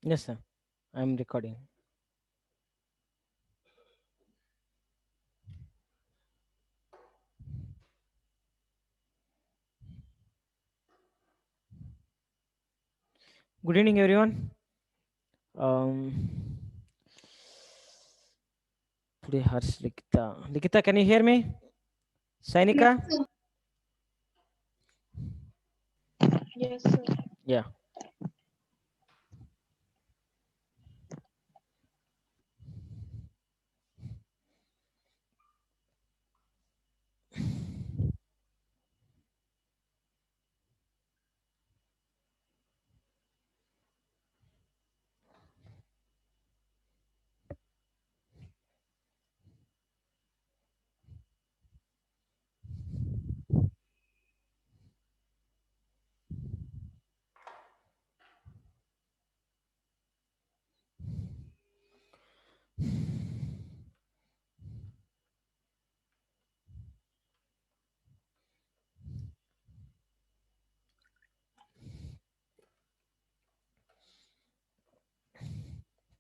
Yes, sir. I'm recording. Good evening, everyone. Um, today, Harsh Likita. Likita, can you hear me? Yes, Sainika? sir. Yes, sir. Yeah.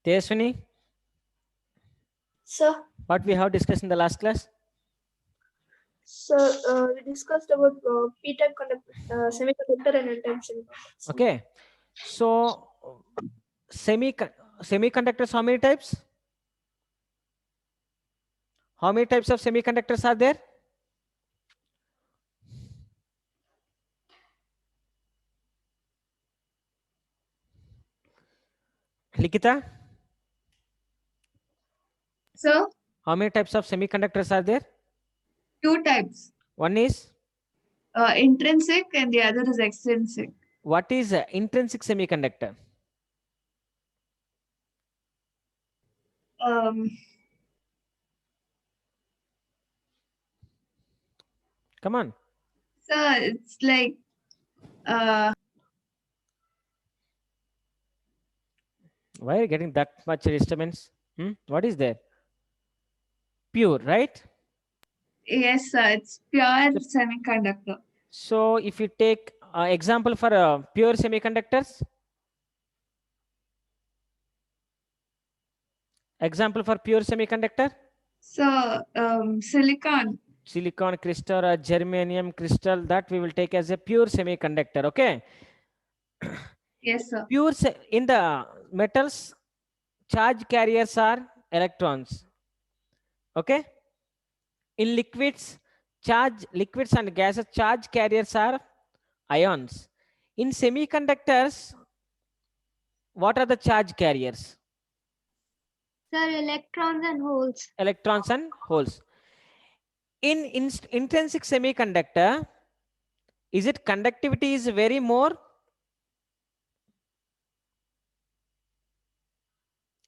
Tejaswini, Sir, what we have discussed in the last class? we discussed about P-type semiconductor and N-type semiconductors. Okay. So, semi semiconductors, how many types? How many types of semiconductors are there? Likita, Sir, how many types of semiconductors are there? two types. One is, Intrinsic and the other is extrinsic. what is intrinsic semiconductor? Um, Come on. sir, it's like uh, Why are you getting that much disturbance? What is there? Pure, right? yes, sir, it's pure semiconductor. So if you take example for pure semiconductors, example for pure semiconductor, So, silicon. silicon crystal or germanium crystal, that we will take as a pure semiconductor. Okay. Yes, sir. In the metals, charge carriers are electrons. Okay. In liquids and gases, charge carriers are ions. In semiconductors, what are the charge carriers? Sir, electrons and holes. Electrons and holes. In intrinsic semiconductor, is it conductivity is very more?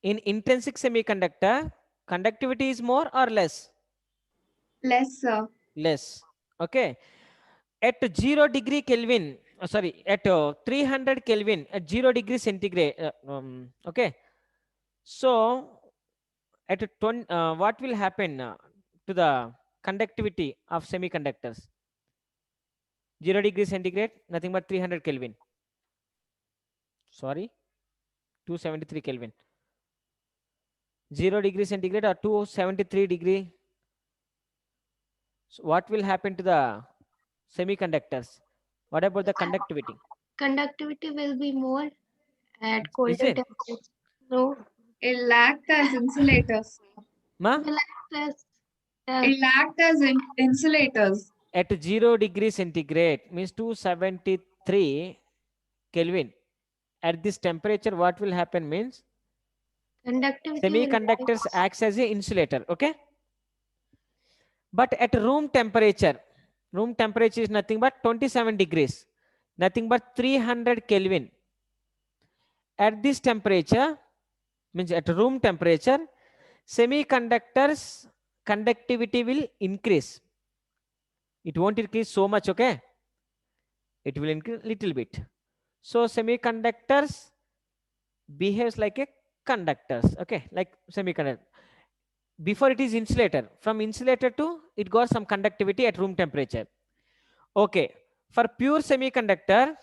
In intrinsic semiconductor, conductivity is more or less? Less, sir. Less. Okay. At 0 degree Kelvin, sorry, at 300 Kelvin, at 0 degree centigrade. Okay. So, at 20, what will happen to the conductivity of semiconductors? 0 degree centigrade, nothing but 300 Kelvin. Sorry, 273 Kelvin. 0 degree centigrade or 273 degree. So what will happen to the semiconductors? What about the conductivity? Conductivity will be more at Is colder it? temperatures. No. It'll act as insulators. Ma? Will act as It'll act as insulators. At 0 degree centigrade means 273 Kelvin. At this temperature, what will happen means Conductivity will semiconductors rise. acts as a insulator. Okay. But at room temperature is nothing but 27 degrees, nothing but 300 Kelvin. At this temperature, means at room temperature, semiconductors conductivity will increase. It won't increase so much, okay? It will increase little bit. So semiconductors behaves like a conductors, okay? Like semiconductor. Before it is insulator. From insulator to it got some conductivity at room temperature. Okay. For pure semiconductor,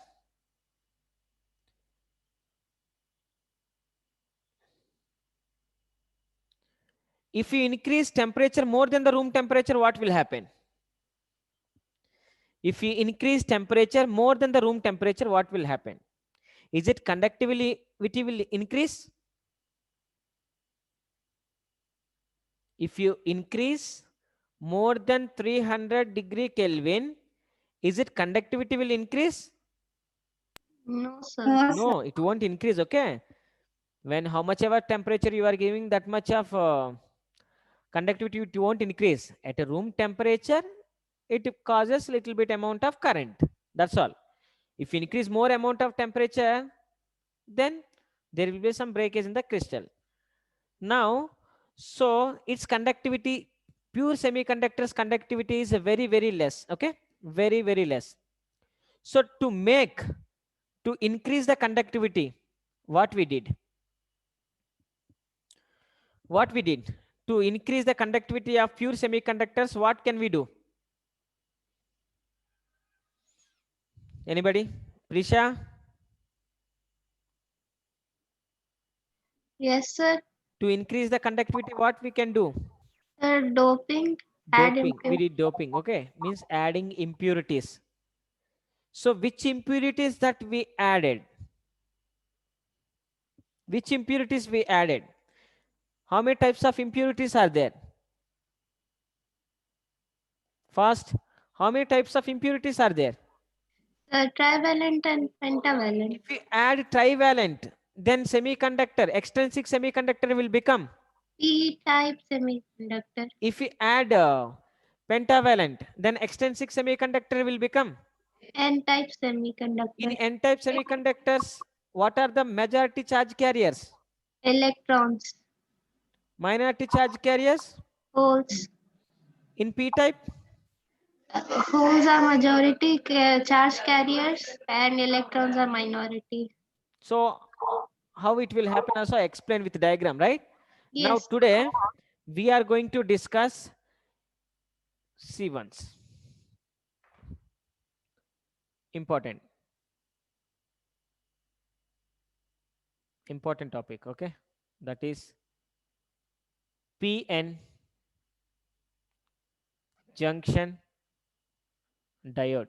If you increase temperature more than the room temperature, what will happen? If you increase temperature more than the room temperature, what will happen? Is it conductivity will increase? If you increase more than 300 degree Kelvin, is it conductivity will increase? No, sir. No, it won't increase. Okay. When how much ever temperature you are giving, that much of conductivity it won't increase. At a room temperature, it causes little bit amount of current. That's all. If you increase more amount of temperature, then there will be some breakage in the crystal. Now, so its conductivity, pure semiconductors conductivity is very less. Okay, very less. So to increase the conductivity, what we did to increase the conductivity of pure semiconductors, what can we do? Anybody? Prisha? Yes, sir. To increase the conductivity, what we can do? Sir, doping. Add Doping. We impurity. did doping. Okay, means adding impurities. So which impurities that we added? Which impurities we added? How many types of impurities are there? First, how many types of impurities are there? Trivalent and pentavalent. If we add trivalent, then extrinsic semiconductor will become. P-type semiconductor. If we add pentavalent, then extrinsic semiconductor will become. N-type In semiconductor. N-type semiconductors, what are the majority charge carriers? Electrons. Minority charge carriers? Holes. In P-type? Holes are majority charge carriers and electrons are minority. So how it will happen also I explain with diagram, right? Now Yes. today we are going to discuss C1s. Important topic, okay? That is PN junction diode.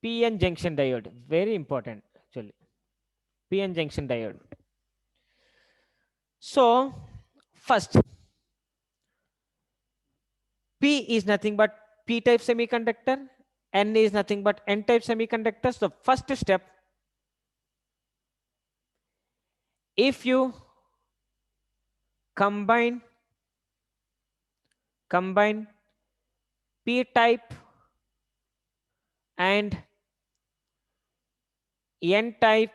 PN junction diode, very important actually. PN junction diode. So first, P is nothing but P-type semiconductor, N is nothing but N-type semiconductor. So first step, if you combine P-type and N-type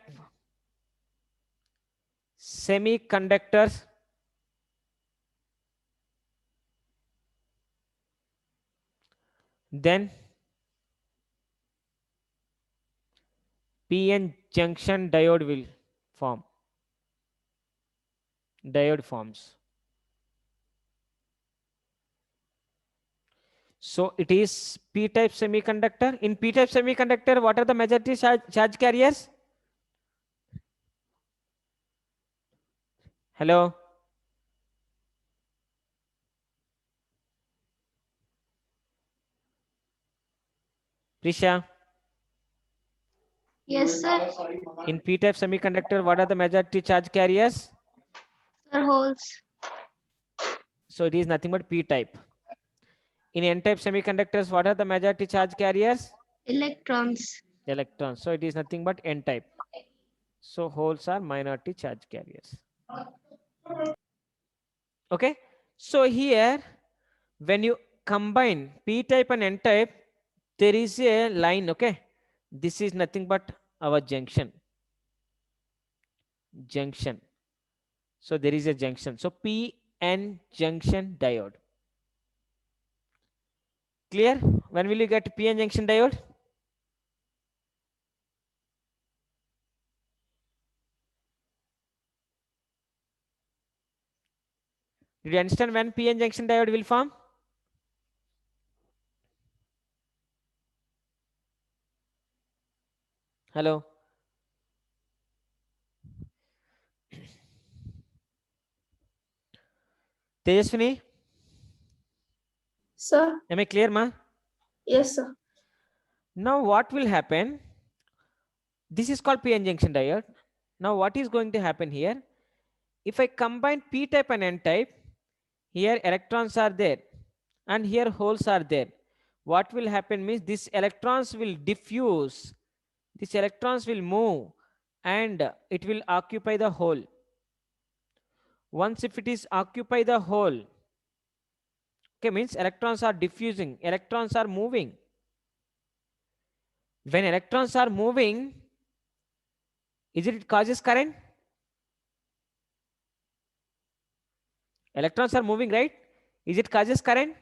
semiconductors, then PN junction diode will form. Diode forms. So it is P-type semiconductor. In P-type semiconductor, what are the majority charge carriers? Hello? Prisha? Yes, sir. In P-type semiconductor, what are the majority charge carriers? Sir, holes. So it is nothing but P-type. In N-type semiconductors, what are the majority charge carriers? Electrons. Electrons. So it is nothing but N-type. So holes are minority charge carriers. Okay. So here, when you combine P-type and N-type, there is a line. Okay. This is nothing but our junction. So there is a junction. So PN junction diode. Clear? When will you get PN junction diode? Did you understand when PN junction diode will form? Hello? Tejaswini, Sir. am I clear, ma? Yes, sir. Now what will happen? This is called p-n junction diode. Now what is going to happen here? If I combine p-type and n-type, here electrons are there and here holes are there. What will happen means these electrons will diffuse, these electrons will move and it will occupy the hole. Once if it is occupy the hole, okay, means electrons are diffusing, electrons are moving. When electrons are moving, is it causes current? Electrons are moving, right? Is it causes current?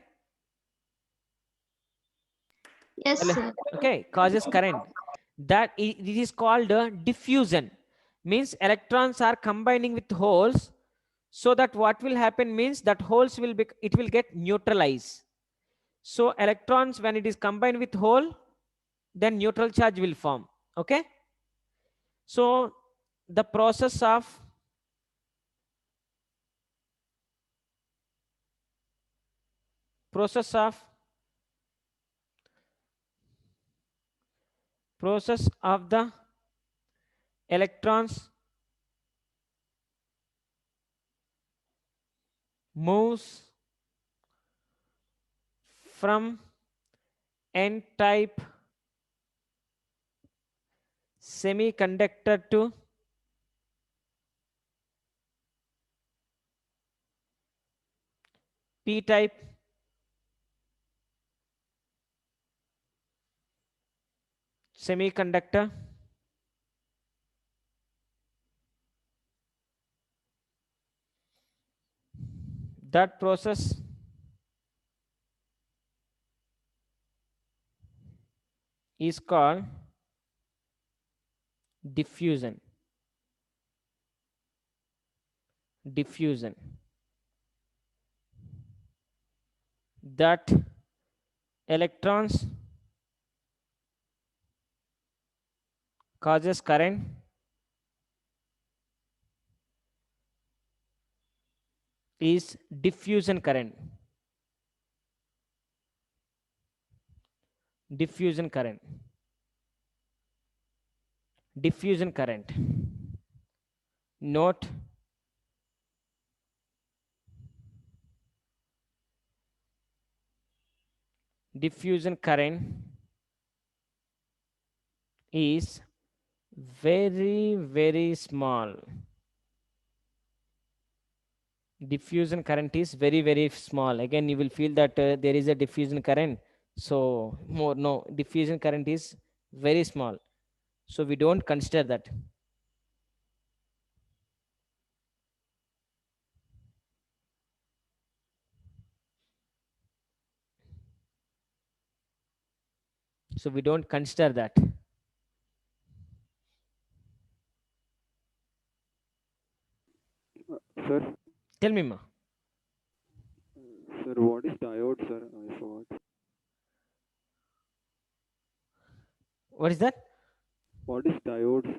Yes, sir. Okay, causes current. That it is called diffusion. Means electrons are combining with holes, so that what will happen means that holes will be, it will get neutralized. So electrons, when it is combined with hole, then neutral charge will form. Okay. So the process of process of the electrons moves from n-type semiconductor to p-type semiconductor. That process is called diffusion. Diffusion. That electrons causes current is diffusion current. Diffusion current. Diffusion current. Note diffusion current is very small. Diffusion current is very small. Again, you will feel that there is a diffusion current. So more, no, diffusion current is very small. So we don't consider that. So we don't consider that. Sir, Tell me, ma. sir, what is diode, sir? I forgot. What is that? What is diode?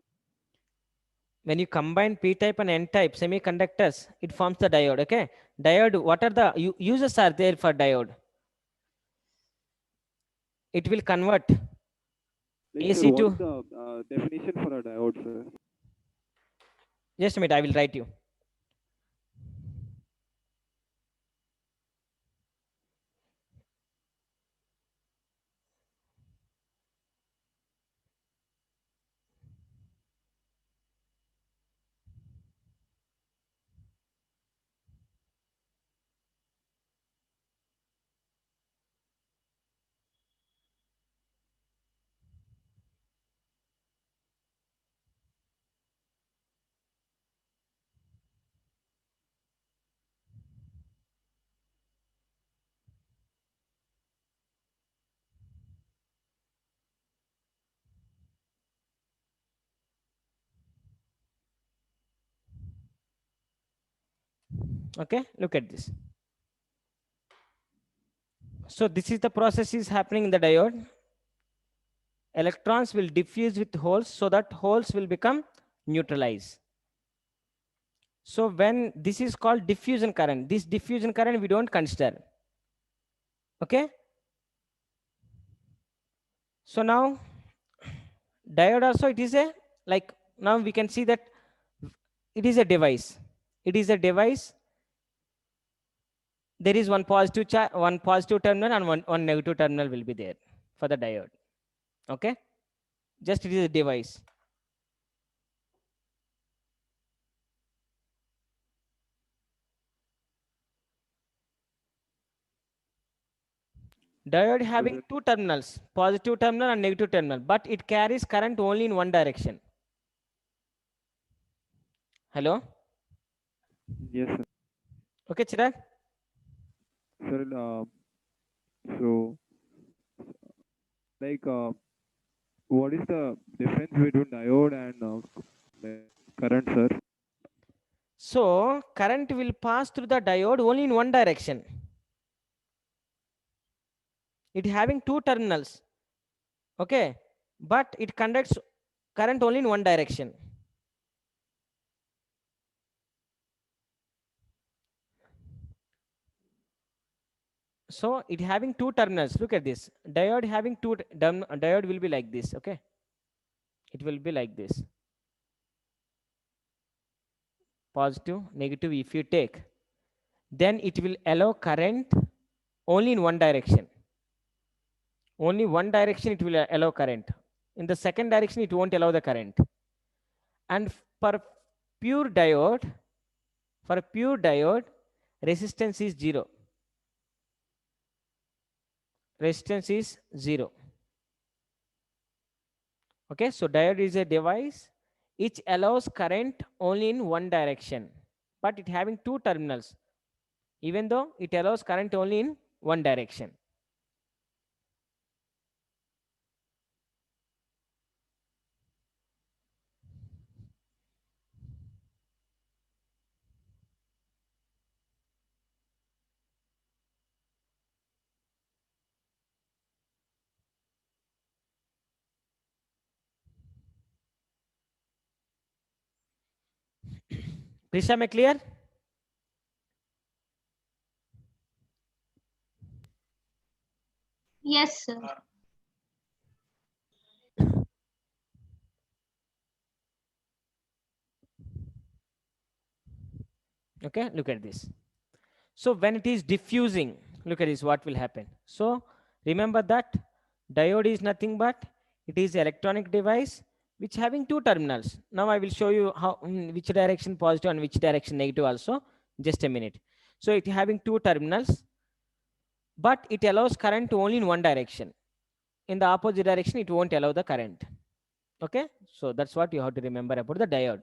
When you combine p-type and n-type semiconductors, it forms the diode. Okay, diode, what are the uses are there for diode? It will convert Like, AC sir, what to, is the definition for a diode, sir? just a minute, I will write you. Okay, look at this. So this is the process is happening in the diode. Electrons will diffuse with holes so that holes will become neutralized. So when this is called diffusion current, this diffusion current we don't consider. Okay. So now diode also, it is a, like, now we can see that it is a device. It is a device. There is one positive terminal and one negative terminal will be there for the diode. Okay. Just it is a device. Diode having two terminals, positive terminal and negative terminal, but it carries current only in one direction. Hello? Yes, sir. Okay, Chirag? Sir, so, like, what is the difference between diode and current, sir? So current will pass through the diode only in one direction. It having two terminals. Okay, but it conducts current only in one direction. So it having two terminals. Look at this. Diode having two diode will be like this. Okay, it will be like this. Positive, negative. If you take, then it will allow current only in one direction. Only one direction it will allow current. In the second direction, it won't allow the current. And for pure diode, resistance is 0. Resistance is 0. Okay, so diode is a device which allows current only in one direction, but it having two terminals, even though it allows current only in one direction. Prisha, am I clear? Yes, sir. Okay, look at this. So when it is diffusing, look at this, what will happen. So remember that diode is nothing but it is electronic device which having two terminals. Now I will show you how which direction positive and which direction negative also. Just a minute. So it having two terminals, but it allows current only in one direction. In the opposite direction, it won't allow the current. Okay, so that's what you have to remember about the diode.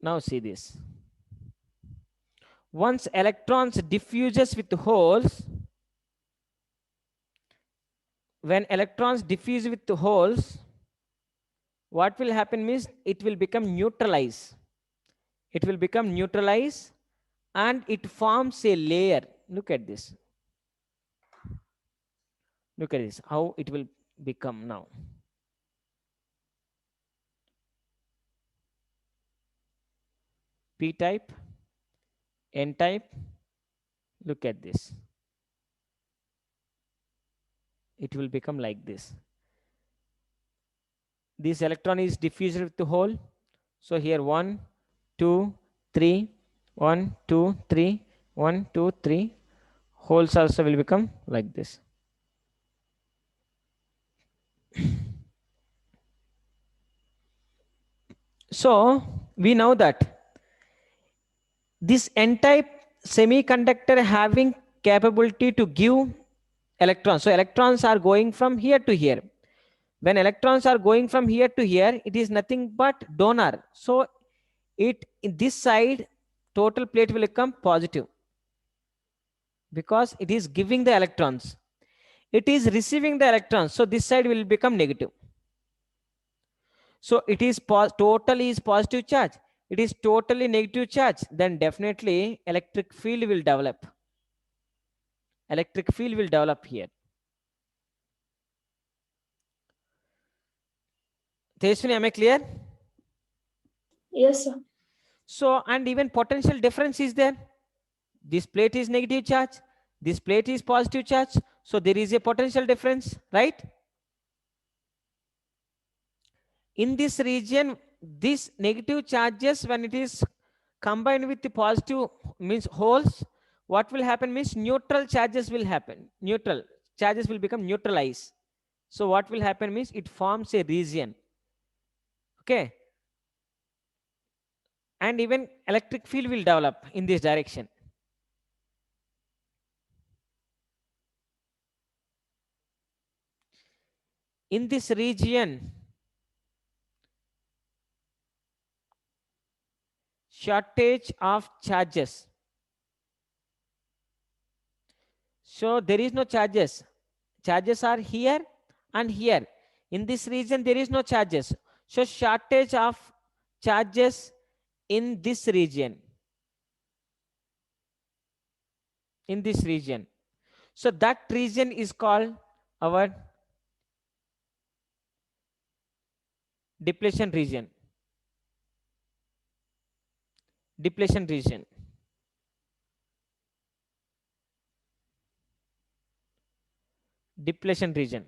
Now see this. Once electrons diffuses with holes, when electrons diffuse with holes, what will happen means it will become neutralized. It will become neutralized and it forms a layer. Look at this. Look at this, how it will become now. P type, N type. Look at this. It will become like this. This electron is diffused with the hole. So here 1, 2, 3, 1, 2, 3, 1, 2, 3. Holes also will become like this. So we know that this n-type semiconductor having capability to give electrons. So electrons are going from here to here. When electrons are going from here to here, it is nothing but donor. So it in this side total plate will become positive because it is giving the electrons. It is receiving the electrons. So this side will become negative. So it is totally is positive charge. It is totally negative charge. Then definitely electric field will develop. Electric field will develop here. Tejaswini, am I clear? Yes, sir. So, and even potential difference is there. This plate is negative charge, this plate is positive charge. So there is a potential difference, right? In this region, these negative charges, when it is combined with the positive means holes, what will happen means neutral charges will happen. Neutral charges will become neutralized. So what will happen means it forms a region. Okay. And even electric field will develop in this direction. In this region, shortage of charges. So there is no charges. Charges are here and here. In this region, there is no charges. So shortage of charges in this region. In this region. So that region is called our depletion region. Depletion region. Depletion region.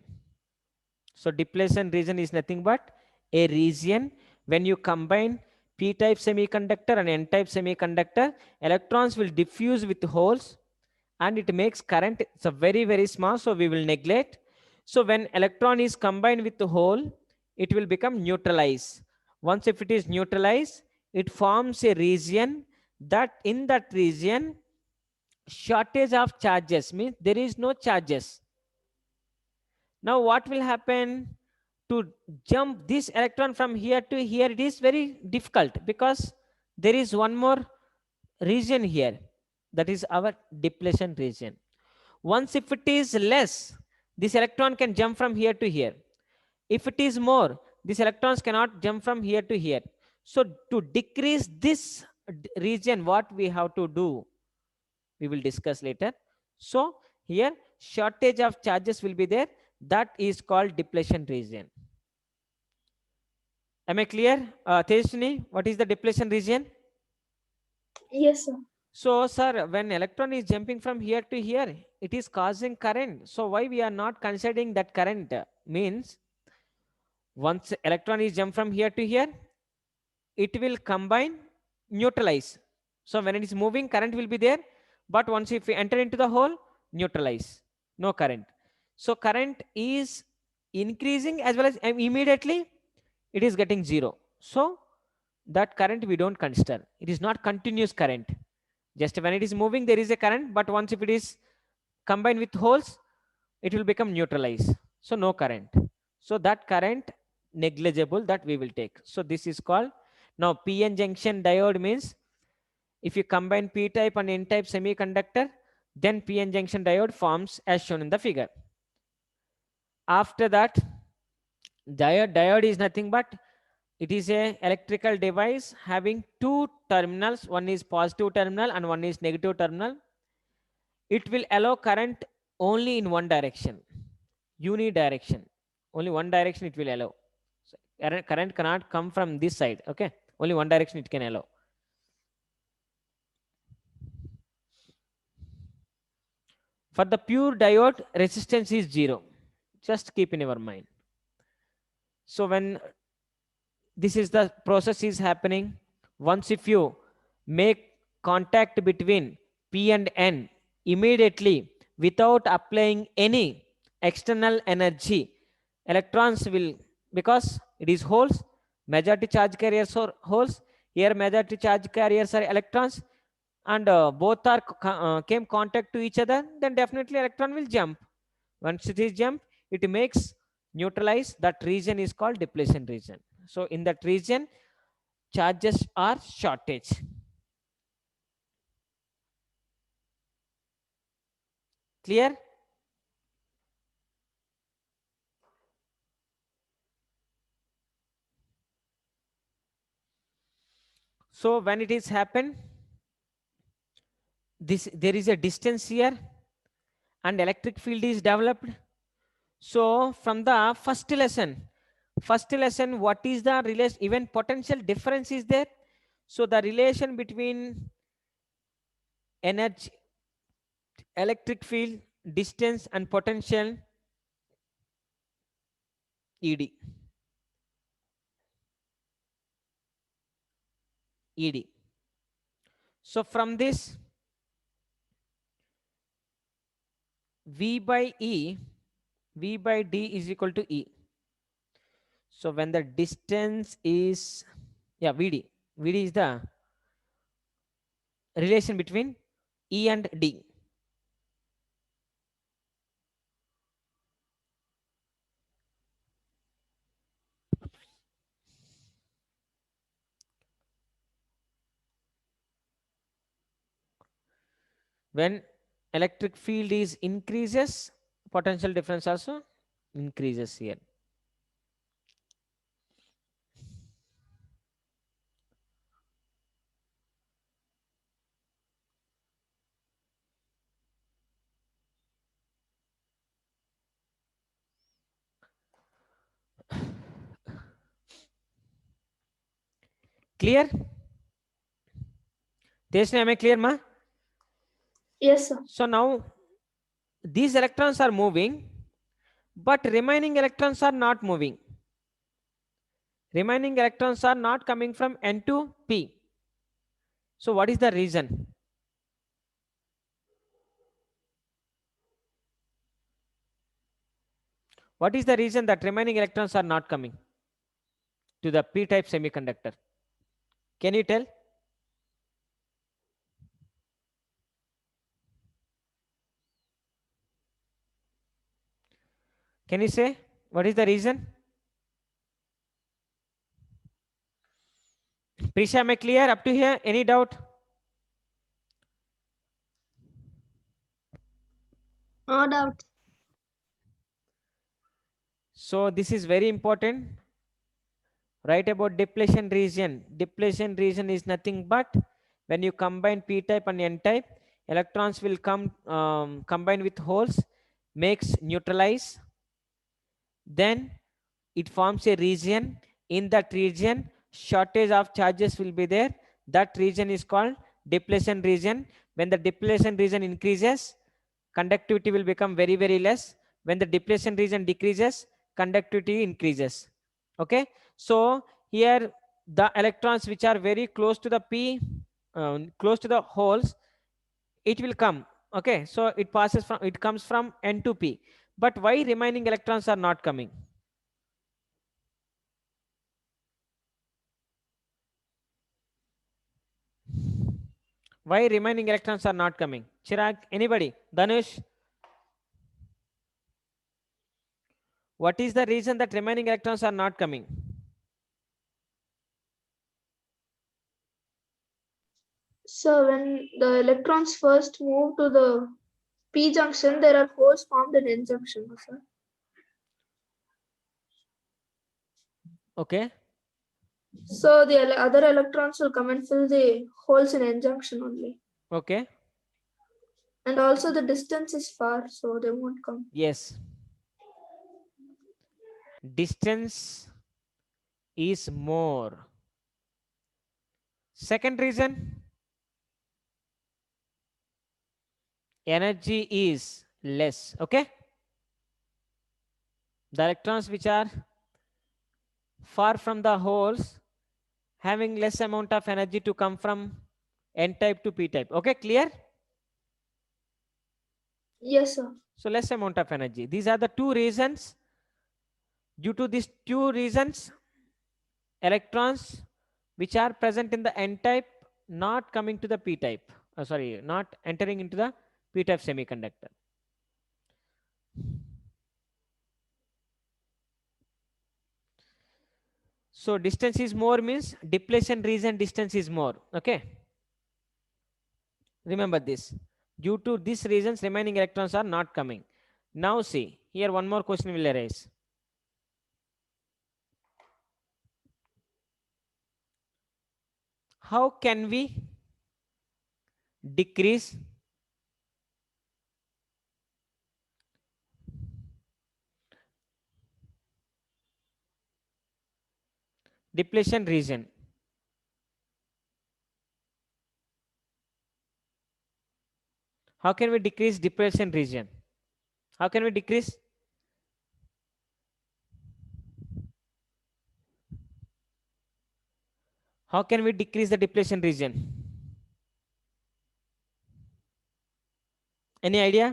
So depletion region is nothing but a region when you combine p-type semiconductor and n-type semiconductor, electrons will diffuse with holes and it makes current. It's a very small, so we will neglect. So when electron is combined with the hole, it will become neutralized. Once if it is neutralized, it forms a region that in that region shortage of charges means there is no charges. Now what will happen to jump this electron from here to here? It is very difficult because there is one more region here, that is our depletion region. Once if it is less, this electron can jump from here to here. If it is more, these electrons cannot jump from here to here. So to decrease this region, what we have to do, we will discuss later. So here shortage of charges will be there. That is called depletion region. Am I clear? Tejaswini, what is the depletion region? Yes, sir. So, sir, when electron is jumping from here to here, it is causing current. So, why we are not considering that current? Means, once electron is jump from here to here, it will combine, neutralize. So, when it is moving, current will be there. But once if we enter into the hole, neutralize, no current. So, current is increasing as well as immediately it is getting zero. So, that current we don't consider. It is not continuous current. Just when it is moving, there is a current, but once if it is combined with holes, it will become neutralized. So no current. So that current negligible that we will take. So this is called, now PN junction diode means if you combine p-type and n-type semiconductor, then PN junction diode forms as shown in the figure. After that, diode is nothing but it is a electrical device having two terminals. One is positive terminal and one is negative terminal. It will allow current only in one direction, unidirection. Only one direction it will allow. So current cannot come from this side. Okay, only one direction it can allow. For the pure diode, resistance is 0. Just keep in your mind. So when this is the process is happening, once if you make contact between P and N immediately without applying any external energy, electrons will, because it is holes, majority charge carriers are holes, here majority charge carriers are electrons, and both are came contact to each other, then definitely electron will jump. Once it is jump, it makes neutralize. That region is called depletion region. So in that region, charges are shortage. Clear? So when it is happen, this there is a distance here and electric field is developed. So from the first lesson, first lesson, what is the relation? Even potential difference is there. So the relation between energy, electric field, distance, and potential, ED. ED. So from this, V by E, V by D is equal to E. So when the distance is, yeah, VD. VD is the relation between E and D. When electric field is increases, potential difference also increases here. Clear? Teshni, am I clear, ma? Yes, sir. So now these electrons are moving, but remaining electrons are not moving. Remaining electrons are not coming from N to P. So what is the reason? What is the reason that remaining electrons are not coming to the p-type semiconductor? Can you tell? Can you say what is the reason? Prisha, am I clear up to here? Any doubt? No doubt. So this is very important. Write about depletion region. Depletion region is nothing but when you combine p-type and n-type, electrons will come combine with holes, makes neutralize. Then it forms a region. In that region, shortage of charges will be there. That region is called depletion region. When the depletion region increases, conductivity will become very, very less. When the depletion region decreases, conductivity increases. Okay. So here the electrons which are very close to the P, close to the holes, it will come. Okay. So it comes from N to P. But why remaining electrons are not coming? Why remaining electrons are not coming? Chirag, anybody? Dhanush? What is the reason that remaining electrons are not coming? So when the electrons first move to the P junction, there are holes formed in N junction, sir. Okay. So the other electrons will come and fill the holes in N junction only. Okay. And also the distance is far, so they won't come. Yes. Distance is more. Second reason, energy is less. Okay. The electrons which are far from the holes having less amount of energy to come from N-type to P-type. Okay, clear? Yes, sir. So less amount of energy. These are the two reasons. Due to these two reasons, electrons which are present in the N-type not coming to the P-type. Not entering into the P-type semiconductor. So distance is more means depletion region distance is more. Okay. Remember this. Due to these reasons, remaining electrons are not coming. Now see, here one more question will arise. How can we decrease depletion region. How can we decrease depletion region? How can we decrease? How can we decrease the depletion region? Any idea?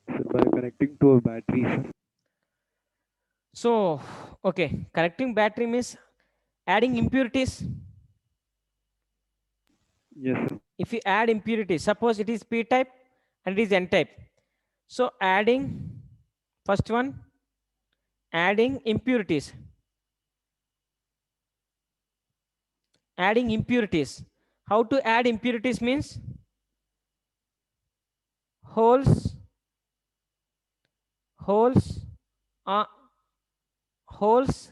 So by connecting to a battery, sir. So, okay, correcting battery means adding impurities. Yes, sir. If you add impurities, suppose it is P type and it is N type. So adding, first one, adding impurities. Adding impurities. How to add impurities means holes, holes, uh, holes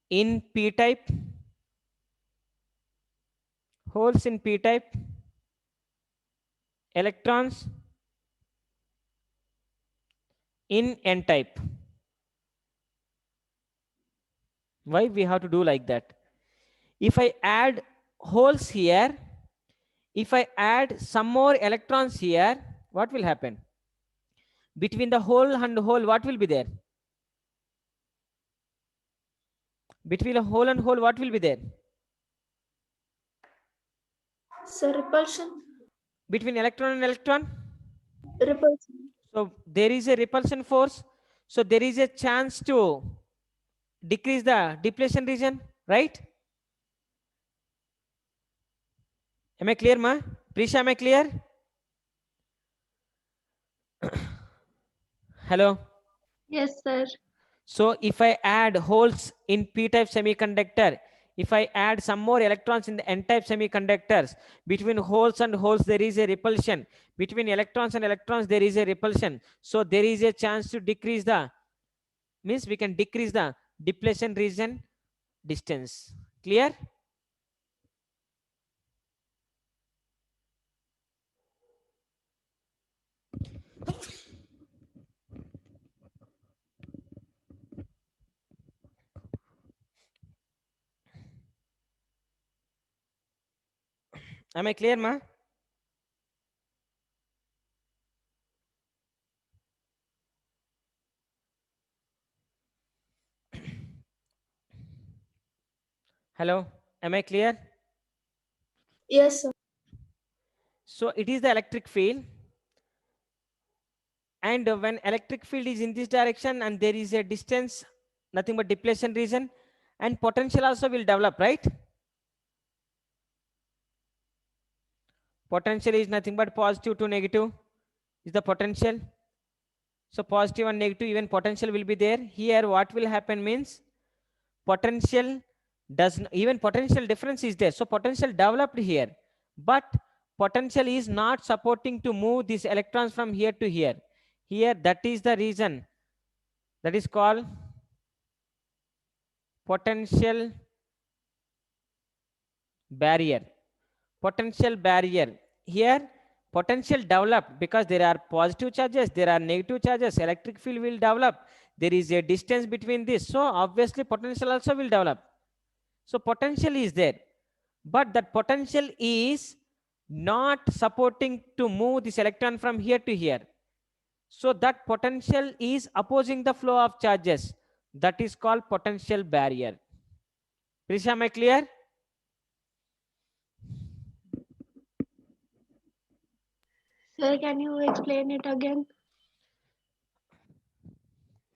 in P type, holes in P type, electrons in N type. Why we have to do like that? If I add holes here, if I add some more electrons here, what will happen? Between the hole and hole, what will be there? Between a hole and hole, what will be there? So repulsion. Between electron and electron? Repulsion. So there is a repulsion force. So there is a chance to decrease the depletion region, right? Am I clear, ma? Prisha, am I clear? Hello. Yes, sir. So if I add holes in p-type semiconductor, if I add some more electrons in the n-type semiconductors, between holes and holes there is a repulsion, between electrons and electrons there is a repulsion. So there is a chance to decrease the, means we can decrease the depletion region distance. Clear? Am I clear, ma? Hello, am I clear? Yes, sir. So it is the electric field, and when electric field is in this direction and there is a distance, nothing but depletion region, and potential also will develop, right? Potential is nothing but positive to negative is the potential. So positive and negative, even potential will be there. Here what will happen means potential even potential difference is there. So potential developed here, but potential is not supporting to move these electrons from here to here. Here, that is the reason, that is called potential barrier. Potential barrier. Here potential developed because there are positive charges, there are negative charges, electric field will develop, there is a distance between this, so obviously potential also will develop. So potential is there, but that potential is not supporting to move this electron from here to here. So that potential is opposing the flow of charges, that is called potential barrier. Prisha, am I clear? Sir, can you explain it again?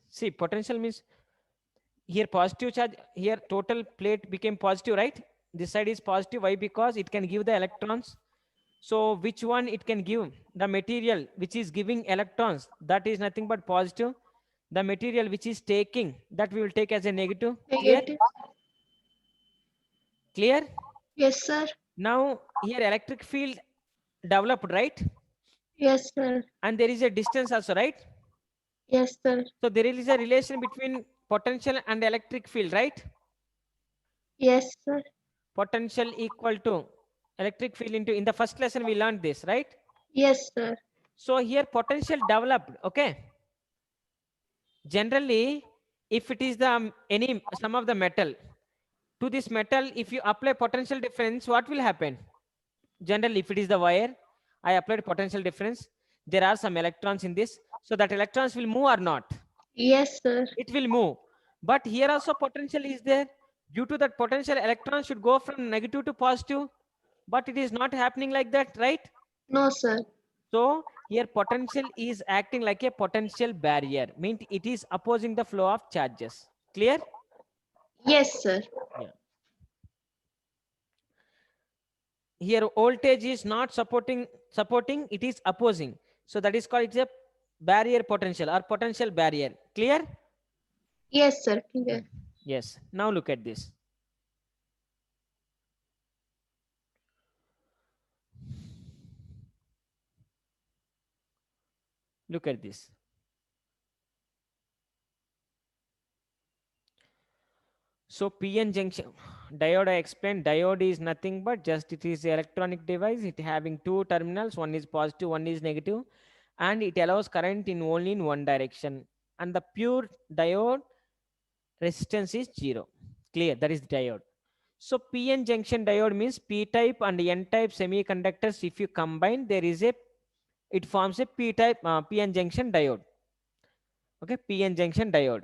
See, potential means here positive charge, here total plate became positive, right? This side is positive. Why? Because it can give the electrons So which one it can give? The material which is giving electrons, that is nothing but positive. The material which is taking, that we will take as a negative. Clear? Negative. Clear? Yes, sir. Now here electric field developed, right? Yes, sir. And there is a distance also, right? Yes, sir. So there is a relation between potential and electric field, right? Yes, sir. Potential equal to electric field into, in the first lesson we learned this, right? Yes, sir. So here potential developed, okay? Generally, if it is the any some of the metal, to this metal, if you apply potential difference, what will happen? Generally, if it is the wire, I applied potential difference. There are some electrons in this. So that electrons will move or not? Yes, sir. It will move. But here also potential is there. Due to that potential, electrons should go from negative to positive. But it is not happening like that, right? No, sir. So here potential is acting like a potential barrier. Means it is opposing the flow of charges. Clear? Yes, sir. Yeah. Here voltage is not supporting, it is opposing. So that is called, it's a barrier potential or potential barrier. Clear? Yes, sir. Clear. Yes. Now look at this. Look at this. So PN junction diode, I explained. Diode is nothing but just, it is an electronic device. It having two terminals. One is positive, one is negative, and it allows current in only in one direction. And the pure diode resistance is 0. Clear? That is diode. So PN junction diode means P-type and N-type semiconductors. If you combine, there is a, it forms a P-type PN junction diode. Okay, PN junction diode.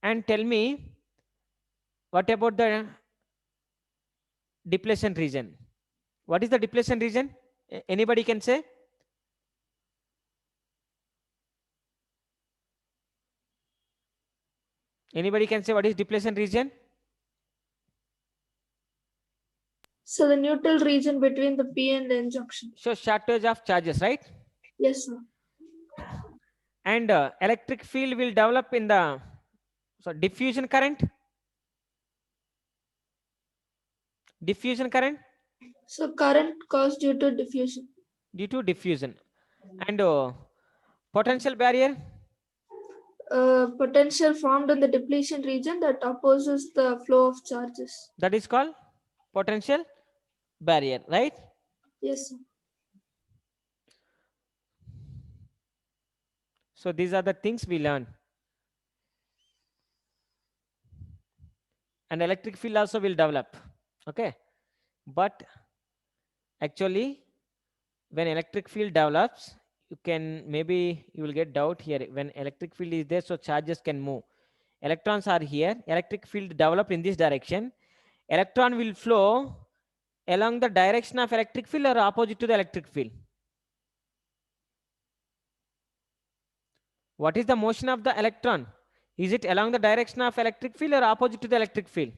And tell me, what about the depletion region? What is the depletion region? Anybody can say? Anybody can say what is depletion region? So the neutral region between the P and N junction. So shortage of charges, right? Yes, sir. And electric field will develop in the, so diffusion current. Diffusion current So current caused due to diffusion. due to diffusion. And potential barrier, Potential formed in the depletion region that opposes the flow of charges. that is called potential barrier, right? Yes, sir. So these are the things we learn. And electric field also will develop. Okay. But actually, when electric field develops, you can, maybe you will get doubt here. When electric field is there, so charges can move. Electrons are here. Electric field developed in this direction. Electron will flow along the direction of electric field or opposite to the electric field. What is the motion of the electron? Is it along the direction of electric field or opposite to the electric field?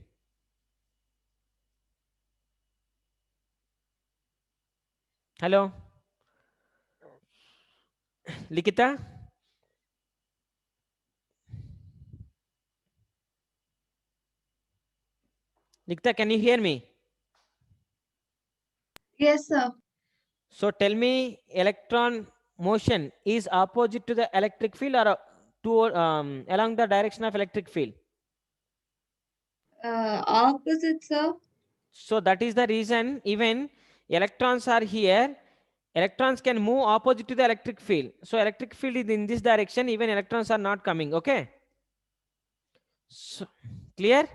Hello? Likita? Likita, can you hear me? Yes, sir. So tell me, electron motion is opposite to the electric field or along the direction of electric field? Opposite, sir. So that is the reason even electrons are here. Electrons can move opposite to the electric field. So electric field is in this direction, even electrons are not coming. Okay. So, clear?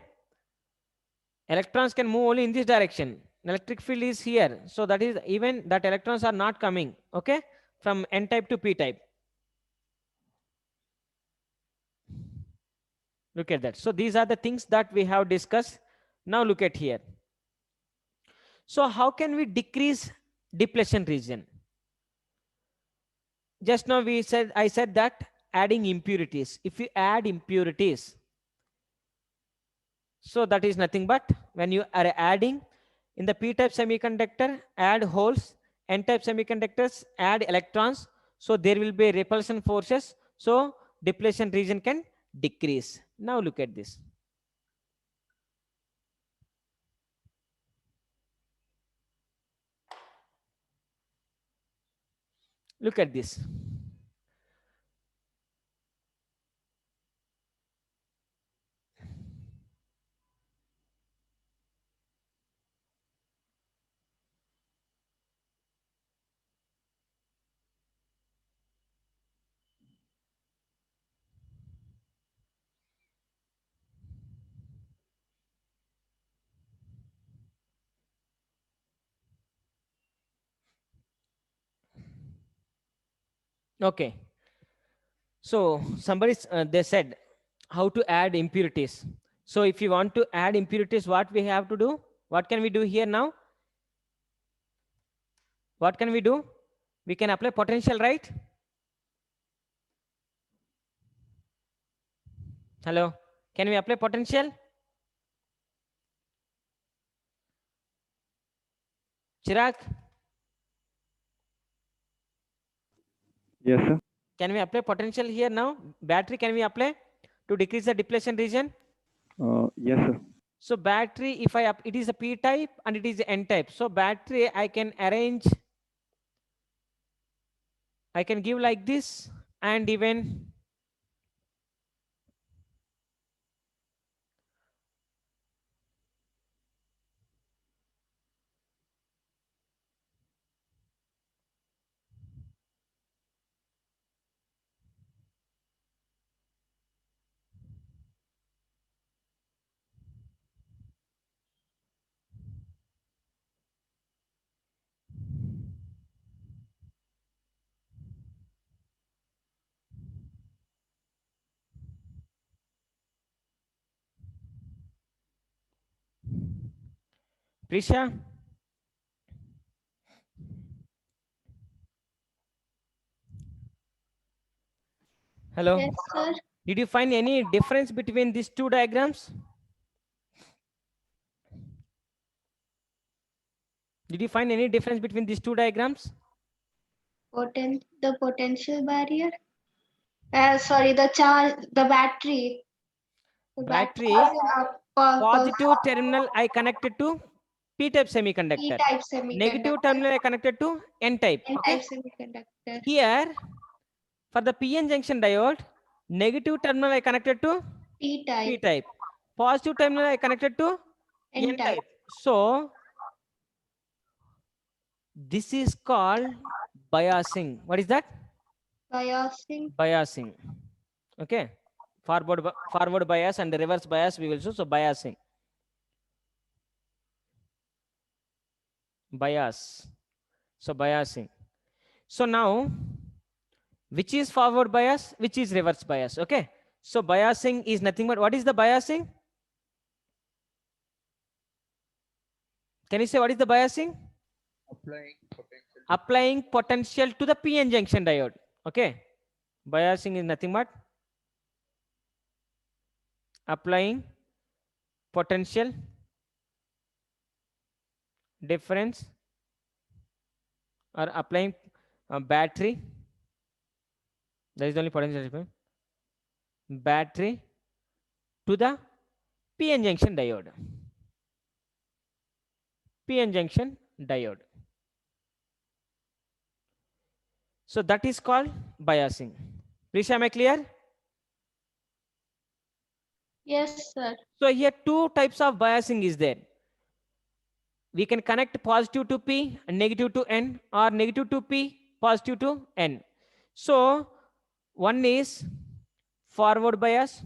Electrons can move only in this direction. Electric field is here. So that is even that electrons are not coming. Okay. From N-type to P-type. Look at that. So these are the things that we have discussed. Now look at here. So how can we decrease depletion region? Just now I said that adding impurities. If you add impurities, so that is nothing but when you are adding in the P-type semiconductor, add holes, N-type semiconductors add electrons, so there will be repulsion forces, so depletion region can decrease. Now look at this. Look at this. Okay. So somebody they said how to add impurities. So if you want to add impurities, what we have to do? What can we do here now? What can we do? We can apply potential, right? Hello, can we apply potential? Chirag, Yes, sir. can we apply potential here now? Battery, can we apply to decrease the depletion region? Yes, sir. So battery, if I it is a P type and it is N type. So battery, I can arrange, I can give like this, and even Prisha, hello. Yes, sir. Did you find any difference between these two diagrams? Did you find any difference between these two diagrams? The potential barrier. Sorry, the charge, the battery. The Battery, is a positive terminal I connected to P-type semiconductor. P-type Negative semiconductor. terminal I connected to N-type. Okay. N-type semiconductor. Here, for the PN junction diode, negative terminal I connected to P-type. P-type. Positive terminal I connected to N-type. N-type. So, this is called biasing. What is that? Biasing. Biasing. Okay. Forward bias and reverse bias we will show. So biasing. Bias. So biasing. So now, which is forward bias? Which is reverse bias? Okay. So biasing is nothing but, what is the biasing? Can you say what is the biasing? Applying potential to the PN junction diode. Okay. Biasing is nothing but applying potential difference or applying battery. That is the only potential difference. Battery to the PN junction diode. PN junction diode. So that is called biasing. Please, am I clear? Yes, sir. So here two types of biasing is there. We can connect positive to P and negative to N, or negative to P, positive to N. So one is forward bias,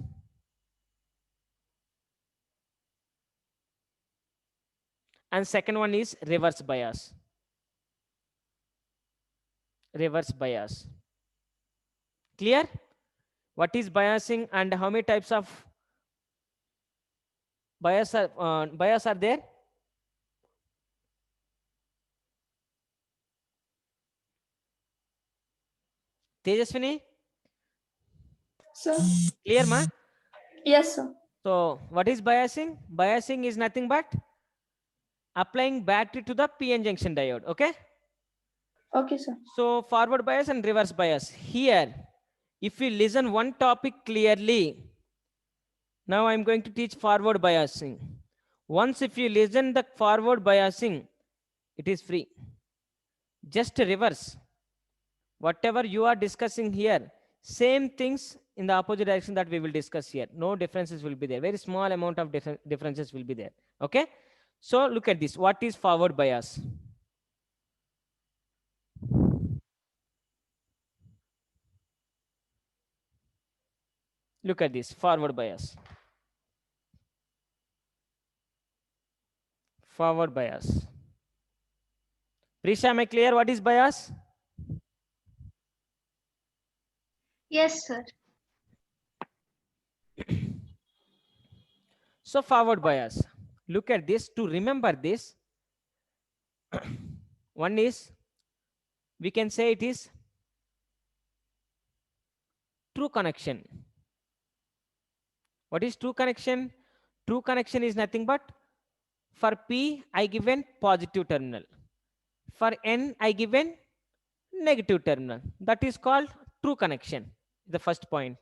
and second one is reverse bias. Reverse bias. Clear? What is biasing and how many types of bias are there? Tejaswini? Sir. Clear, ma? Yes, sir. So what is biasing? Biasing is nothing but applying battery to the PN junction diode. Okay. Okay, sir. So forward bias and reverse bias. Here, if you listen one topic clearly, now I'm going to teach forward biasing. Once if you listen the forward biasing, it is free. Just reverse. Whatever you are discussing here, same things in the opposite direction that we will discuss here. No differences will be there. Very small amount of differences will be there. Okay. So look at this. What is forward bias? Look at this forward bias. Forward bias. Prisha, am I clear what is bias? Yes, sir. So forward bias. Look at this. To remember this, one is, we can say it is true connection. What is true connection? True connection is nothing but for P, I given positive terminal. For N, I given negative terminal. That is called true connection. The first point.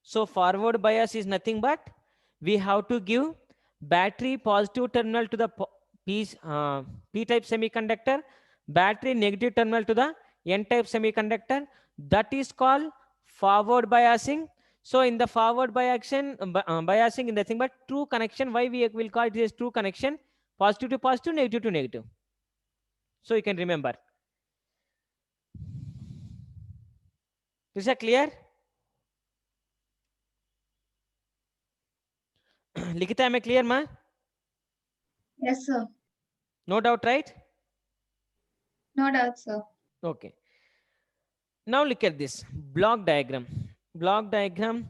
So forward bias is nothing but we have to give battery positive terminal to the P-type semiconductor, battery negative terminal to the N-type semiconductor. That is called forward biasing. So in the forward biasing in nothing but true connection. Why we will call it as true connection? Positive to positive, negative to negative. So you can remember. Is that clear? Likita, am I clear, ma? Yes, sir. No doubt, right? No doubt, sir. Okay. Now look at this block diagram. Block diagram,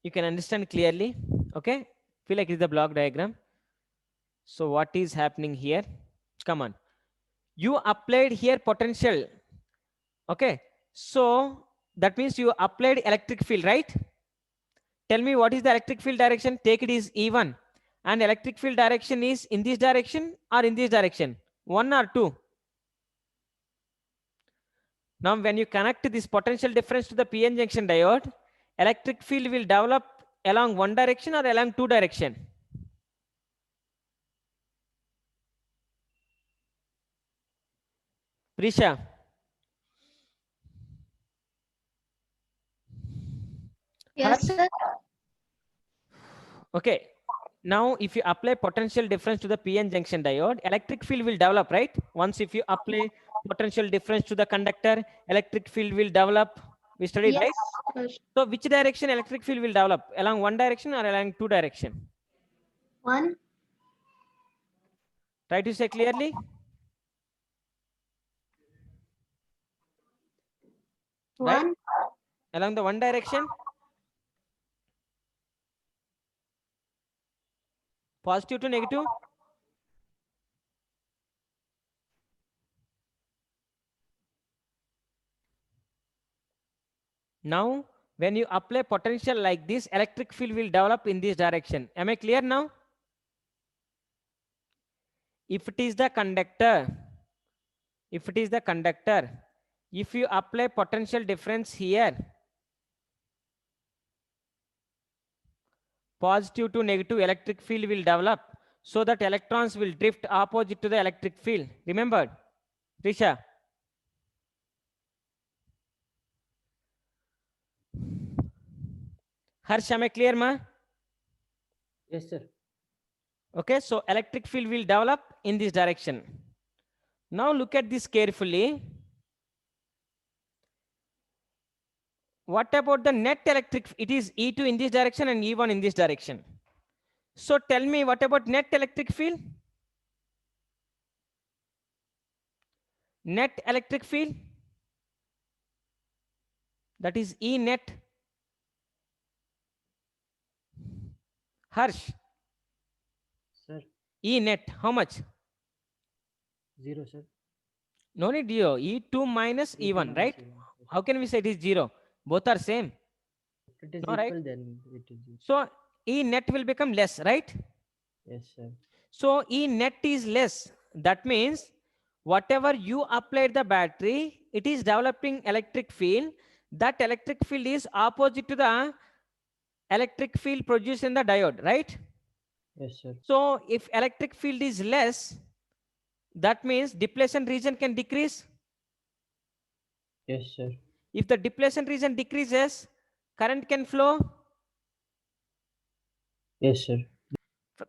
you can understand clearly. Okay. Feel like it's the block diagram. So what is happening here? Come on. You applied here potential. Okay. So that means you applied electric field, right? Tell me what is the electric field direction? Take it is E1. And electric field direction is in this direction or in this direction? 1 or 2? Now, when you connect this potential difference to the PN junction diode, electric field will develop along one direction or along two direction. Prisha. Yes, sir. Okay. Now, if you apply potential difference to the PN junction diode, electric field will develop, right? Once if you apply potential difference to the conductor, electric field will develop. We studied, Yes, right? sir. So, which direction electric field will develop? Along one direction or along two direction? One. Try to say clearly. Right? One. Along the one direction. Positive to negative. Now, when you apply potential like this, electric field will develop in this direction. Am I clear now? If it is the conductor, if you apply potential difference here, positive to negative, electric field will develop so that electrons will drift opposite to the electric field. Remember, Risha? Harsh, am I clear, ma? Yes, sir. Okay, so electric field will develop in this direction. Now look at this carefully. What about the net electric? It is E2 in this direction and E1 in this direction. So tell me, what about net electric field? Net electric field, that is E net. Harsh, Sir, E net, how much? 0, sir. No need zero. E2 minus E2 E1, minus right? E1. Yes. How can we say it is 0? Both are same. If it is No, right? equal, then it is 0. So E net will become less, right? Yes, sir. So E net is less. that means whatever you applied the battery, it is developing electric field. That electric field is opposite to the electric field produced in the diode, right? Yes, sir. So if electric field is less, that means depletion region can decrease. Yes, sir. If the depletion region decreases, current can flow. Yes, sir.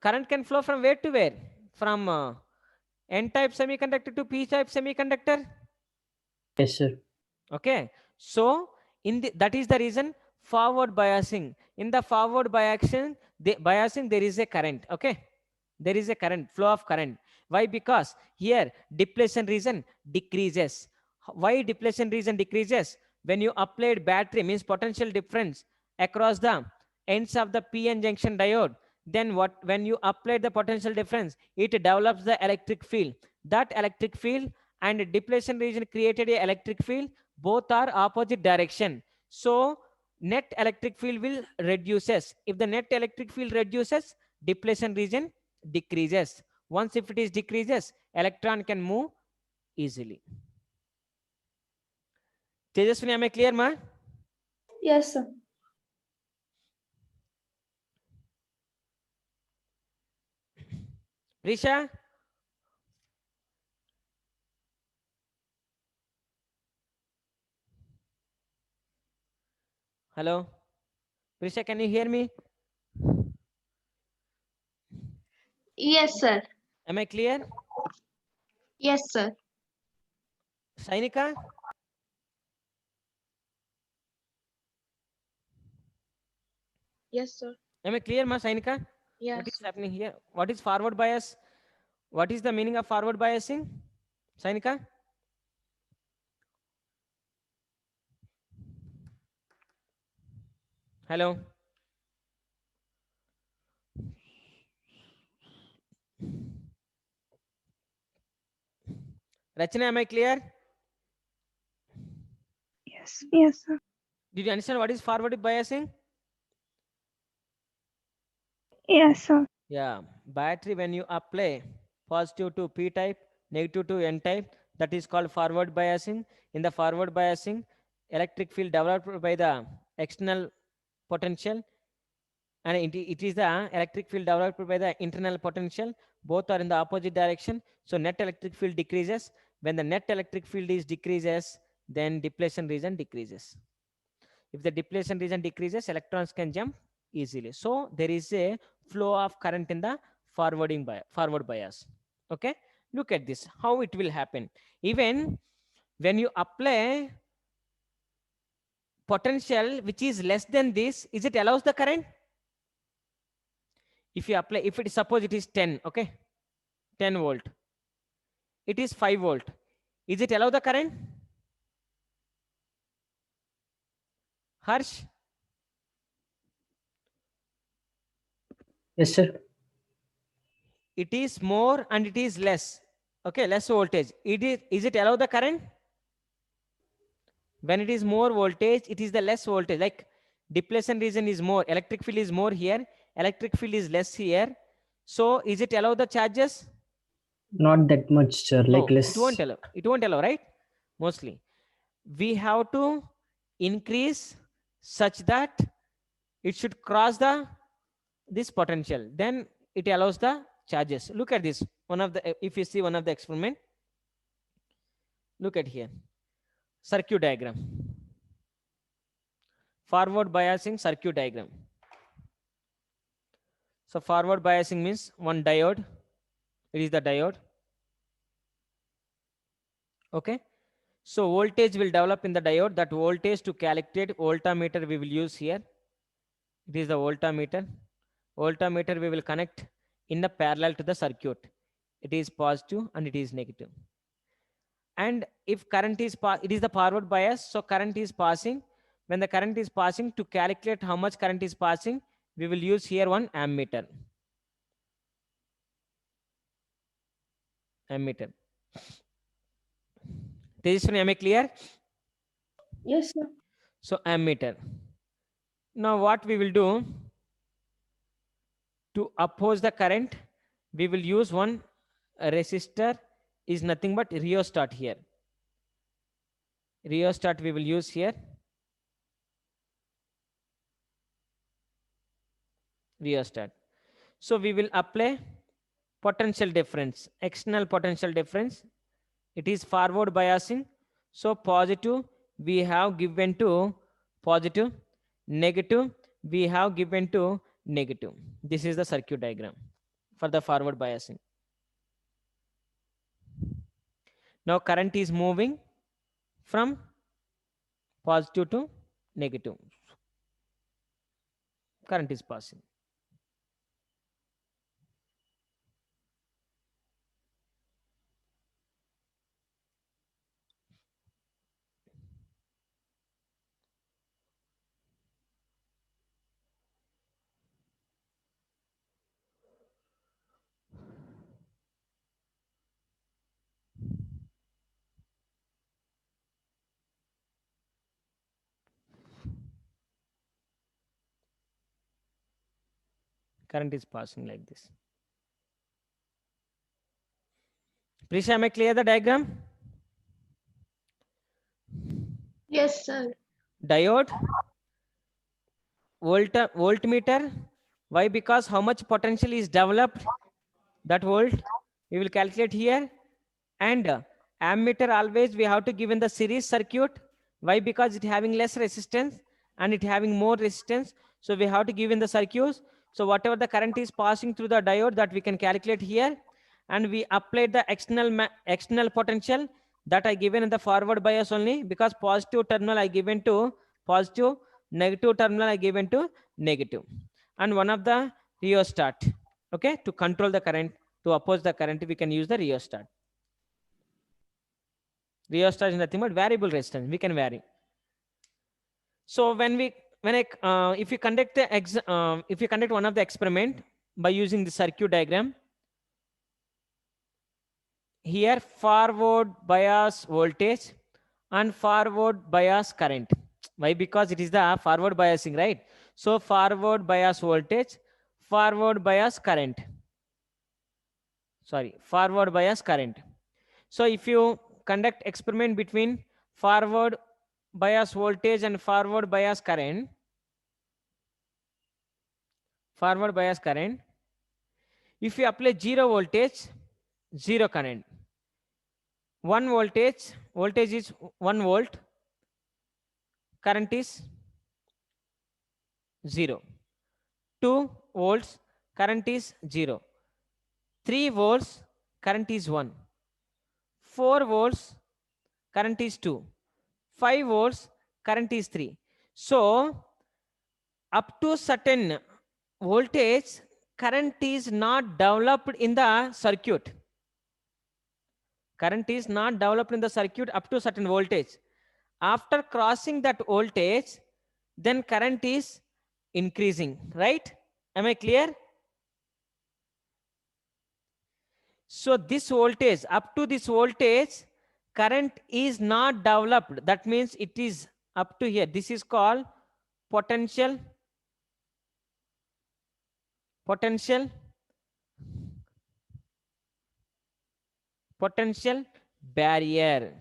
Current can flow from where to where? From N-type semiconductor to P-type semiconductor. Yes, sir. Okay. So that is the reason forward biasing. In the forward biasing, there is a current. Okay. There is a current, flow of current. Why? Because here depletion region decreases. Why depletion region decreases? When you applied battery, means potential difference across the ends of the PN junction diode, then when you apply the potential difference, it develops the electric field. That electric field and depletion region created a electric field, both are opposite direction. So net electric field will reduces. If the net electric field reduces, depletion region decreases. Once if it is decreases, electron can move easily. Tejaswini, am I clear, ma? Yes, sir. Risha? Hello? Risha, can you hear me? Yes, sir. Am I clear? Yes, sir. Sainika? Yes, sir. Am I clear, ma, Sainika? What is Yes. happening here? What is forward bias? What is the meaning of forward biasing? Sainika? Hello? Rachana, am I clear? Yes, yes, sir. Did you understand what is forward biasing? Yes, sir. Yeah, battery when you apply positive to P type, negative to N type, that is called forward biasing. In the forward biasing, electric field developed by the external potential, and it is the electric field developed by the internal potential. Both are in the opposite direction. So net electric field decreases. When the net electric field is decreases, then depletion region decreases. If the depletion region decreases, electrons can jump easily. So there is a flow of current in the forward bias. Okay, look at this, how it will happen. Even when you apply potential which is less than this, is it allows the current? If you apply, if it is, suppose it is 10, okay, 10 volt, it is 5 volt, is it allow the current? Harsh? Yes, sir. It is more and it is less, okay, less voltage, is it allow the current? When it is more voltage, it is the less voltage, like depletion region is more, electric field is more here, electric field is less here. So is it allow the charges? Not that much, sir. Like No, less. it won't allow. It won't allow, right? Mostly. We have to increase such that it should cross this potential. Then it allows the charges. Look at this. If you see one of the experiment, look at here. Circuit diagram. Forward biasing circuit diagram. So forward biasing means one diode. It is the diode. Okay. So voltage will develop in the diode. That voltage to calculate voltmeter we will use here. It is the voltmeter. Voltmeter we will connect in the parallel to the circuit. It is positive and it is negative. And if current is it is the forward bias, so current is passing. When the current is passing, to calculate how much current is passing, we will use here one ammeter. Ammeter. Tejaswini, am I clear? Yes, sir. So ammeter. Now what we will do, to oppose the current, we will use one resistor is nothing but rheostat here. Rheostat we will use here. Rheostat. So we will apply potential difference, external potential difference. It is forward biasing. So positive we have given to positive, negative we have given to negative. This is the circuit diagram for the forward biasing. Now current is moving from positive to negative. Current is passing. Current is passing like this. Please, am I clear the diagram? Yes, sir. Diode, voltmeter. Why? Because how much potential is developed, that volt we will calculate here. And ammeter always we have to give in the series circuit. Why? Because it having less resistance and it having more resistance. So we have to give in the circuits. So whatever the current is passing through the diode, that we can calculate here. And we applied the external potential that I given in the forward bias only, because positive terminal I given to positive, negative terminal I given to negative. And one of the rheostat. Okay, to control the current, to oppose the current, we can use the rheostat. Rheostat is nothing but variable resistance. We can vary. So if you conduct one of the experiment by using the circuit diagram, here forward bias voltage and forward bias current. Why? Because it is the forward biasing, right? So forward bias voltage, forward bias current. Sorry, forward bias current. So if you conduct experiment between forward bias voltage and forward bias current, if you apply 0 voltage, 0 current. 1 voltage is 1 volt, current is 0. 2 volts, current is 0. 3 volts, current is 1. 4 volts, current is 2. 5 volts, current is 3. So up to certain voltage, current is not developed in the circuit. Current is not developed in the circuit up to certain voltage. After crossing that voltage, then current is increasing, right? Am I clear? So this voltage, up to this voltage, current is not developed. That means it is up to here. This is called potential barrier.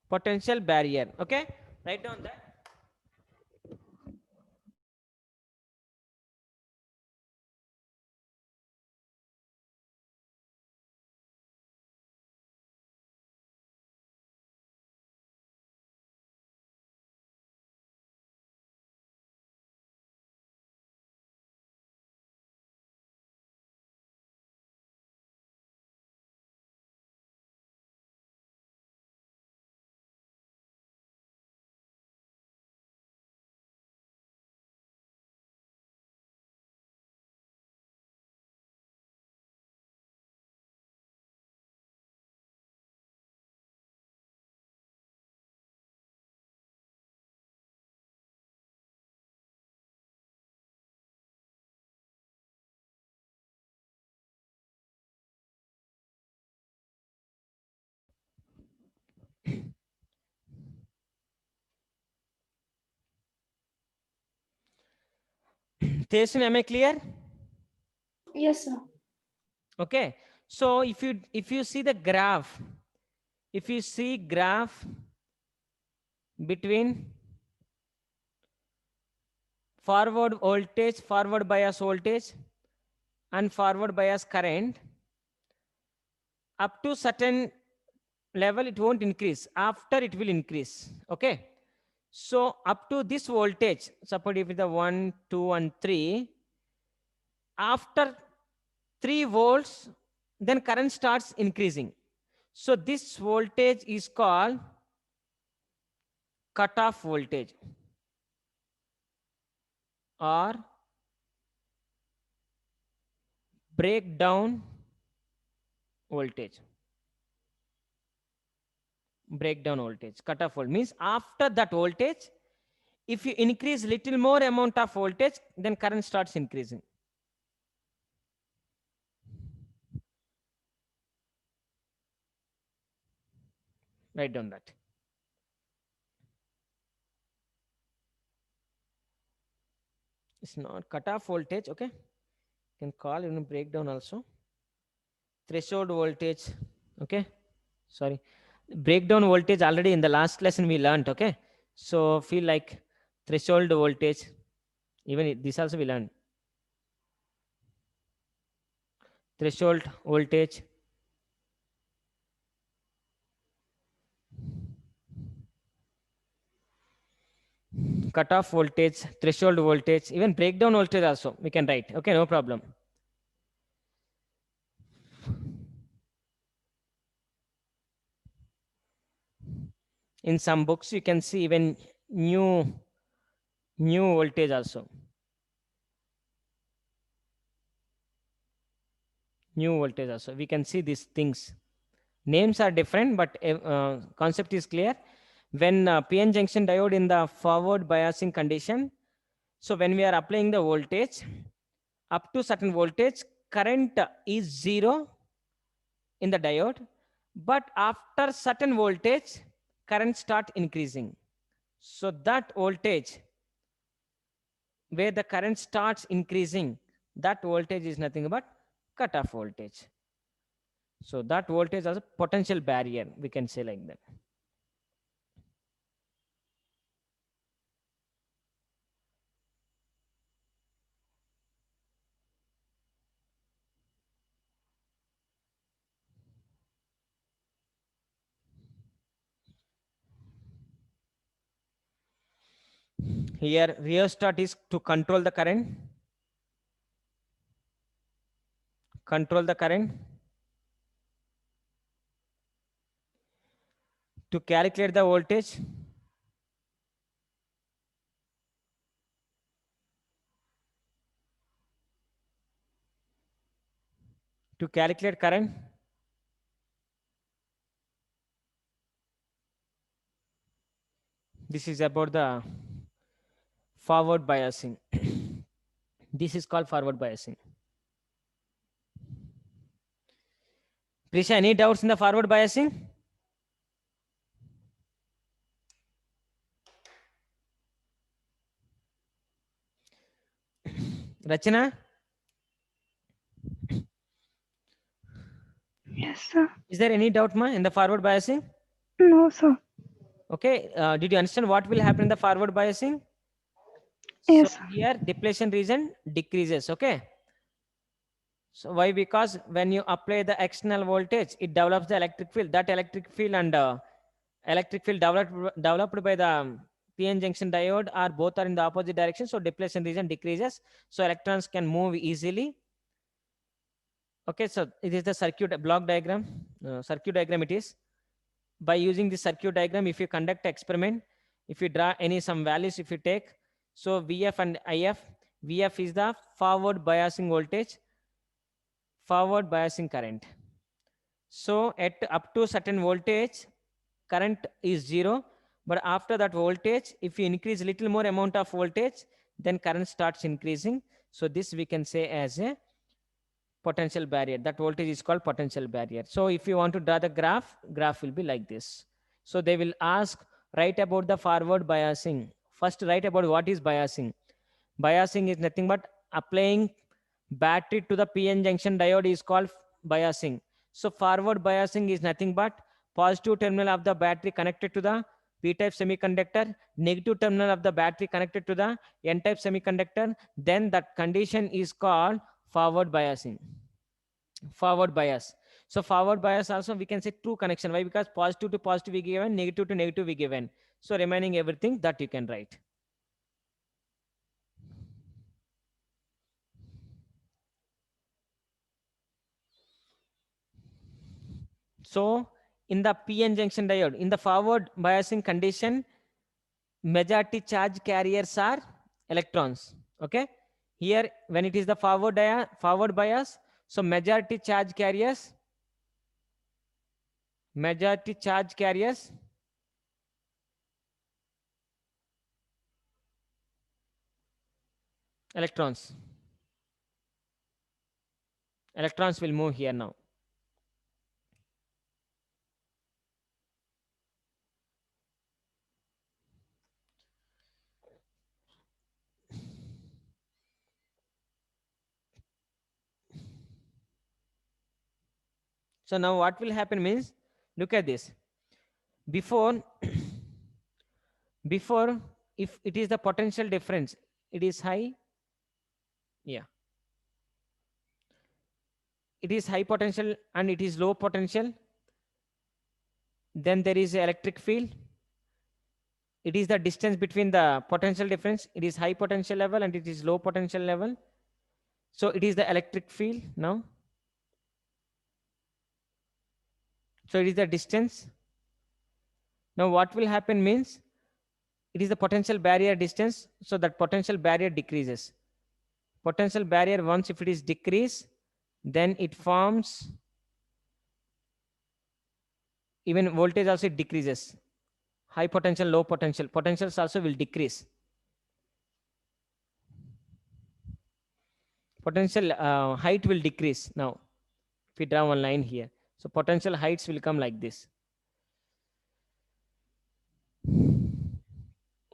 Potential barrier. Okay, write down that. Tesun, am I clear? Yes, sir. Okay. So if you see the graph, if you see graph between forward voltage, forward bias voltage, and forward bias current, up to certain level it won't increase. After it will increase. Okay. So up to this voltage, suppose if it's the 1, 2, and 3, after 3 volts, then current starts increasing. So this voltage is called cutoff voltage or breakdown voltage. Breakdown voltage, cutoff voltage means after that voltage, if you increase little more amount of voltage, then current starts increasing. Write down that. It's not cutoff voltage, okay? You can call it breakdown also. Threshold voltage, okay? Sorry. Breakdown voltage already in the last lesson we learned, okay? So feel like threshold voltage, even this also we learned. Threshold voltage, cutoff voltage, threshold voltage, even breakdown voltage also we can write. Okay, no problem. In some books you can see even new voltage also. New voltage also. We can see these things. Names are different, but concept is clear. When PN junction diode in the forward biasing condition, so when we are applying the voltage, up to certain voltage, current is 0 in the diode, but after certain voltage, current start increasing. So that voltage, where the current starts increasing, that voltage is nothing but cutoff voltage. So that voltage is a potential barrier, we can say like that. Here rheostat is to control the current. Control the current. To calculate the voltage. To calculate current. This is about the forward biasing. This is called forward biasing. Prisha, any doubts in the forward biasing? Rachana? Yes, sir. Is there any doubt, ma, in the forward biasing? No, sir. Okay. Did you understand what will happen in the forward biasing? Yes, So sir. here depletion region decreases. Okay. So why? Because when you apply the external voltage, it develops the electric field. That electric field and electric field developed by the PN junction diode are both are in the opposite direction. So depletion region decreases. So electrons can move easily. Okay. So it is the circuit block diagram. Circuit diagram it is. By using the circuit diagram, if you conduct experiment, if you draw any some values, if you take, so VF and IF, VF is the forward biasing voltage, forward biasing current. So at up to certain voltage, current is 0, but after that voltage, if you increase little more amount of voltage, then current starts increasing. So this we can say as a potential barrier. That voltage is called potential barrier. So if you want to draw the graph will be like this. So they will ask, write about the forward biasing. First write about what is biasing. Biasing is nothing but applying battery to the PN junction diode is called biasing. So forward biasing is nothing but positive terminal of the battery connected to the P-type semiconductor, negative terminal of the battery connected to the N-type semiconductor. Then that condition is called forward biasing. Forward bias. So forward bias also we can say true connection. Why? Because positive to positive we given, negative to negative we given. So remaining everything that you can write. So in the PN junction diode, in the forward biasing condition, majority charge carriers are electrons. Okay. Here when it is the forward bias, so majority charge carriers electrons. Electrons will move here now. So now what will happen means, look at this. Before if it is the potential difference, it is high. Yeah. It is high potential and it is low potential. Then there is electric field. It is the distance between the potential difference. It is high potential level and it is low potential level. So it is the electric field now. So it is the distance. Now what will happen means, it is the potential barrier distance. So that potential barrier decreases. Potential barrier, once if it is decreased, then it forms, even voltage also it decreases. High potential, low potential. Potentials also will decrease. Potential height will decrease now. If we draw one line here, so potential heights will come like this.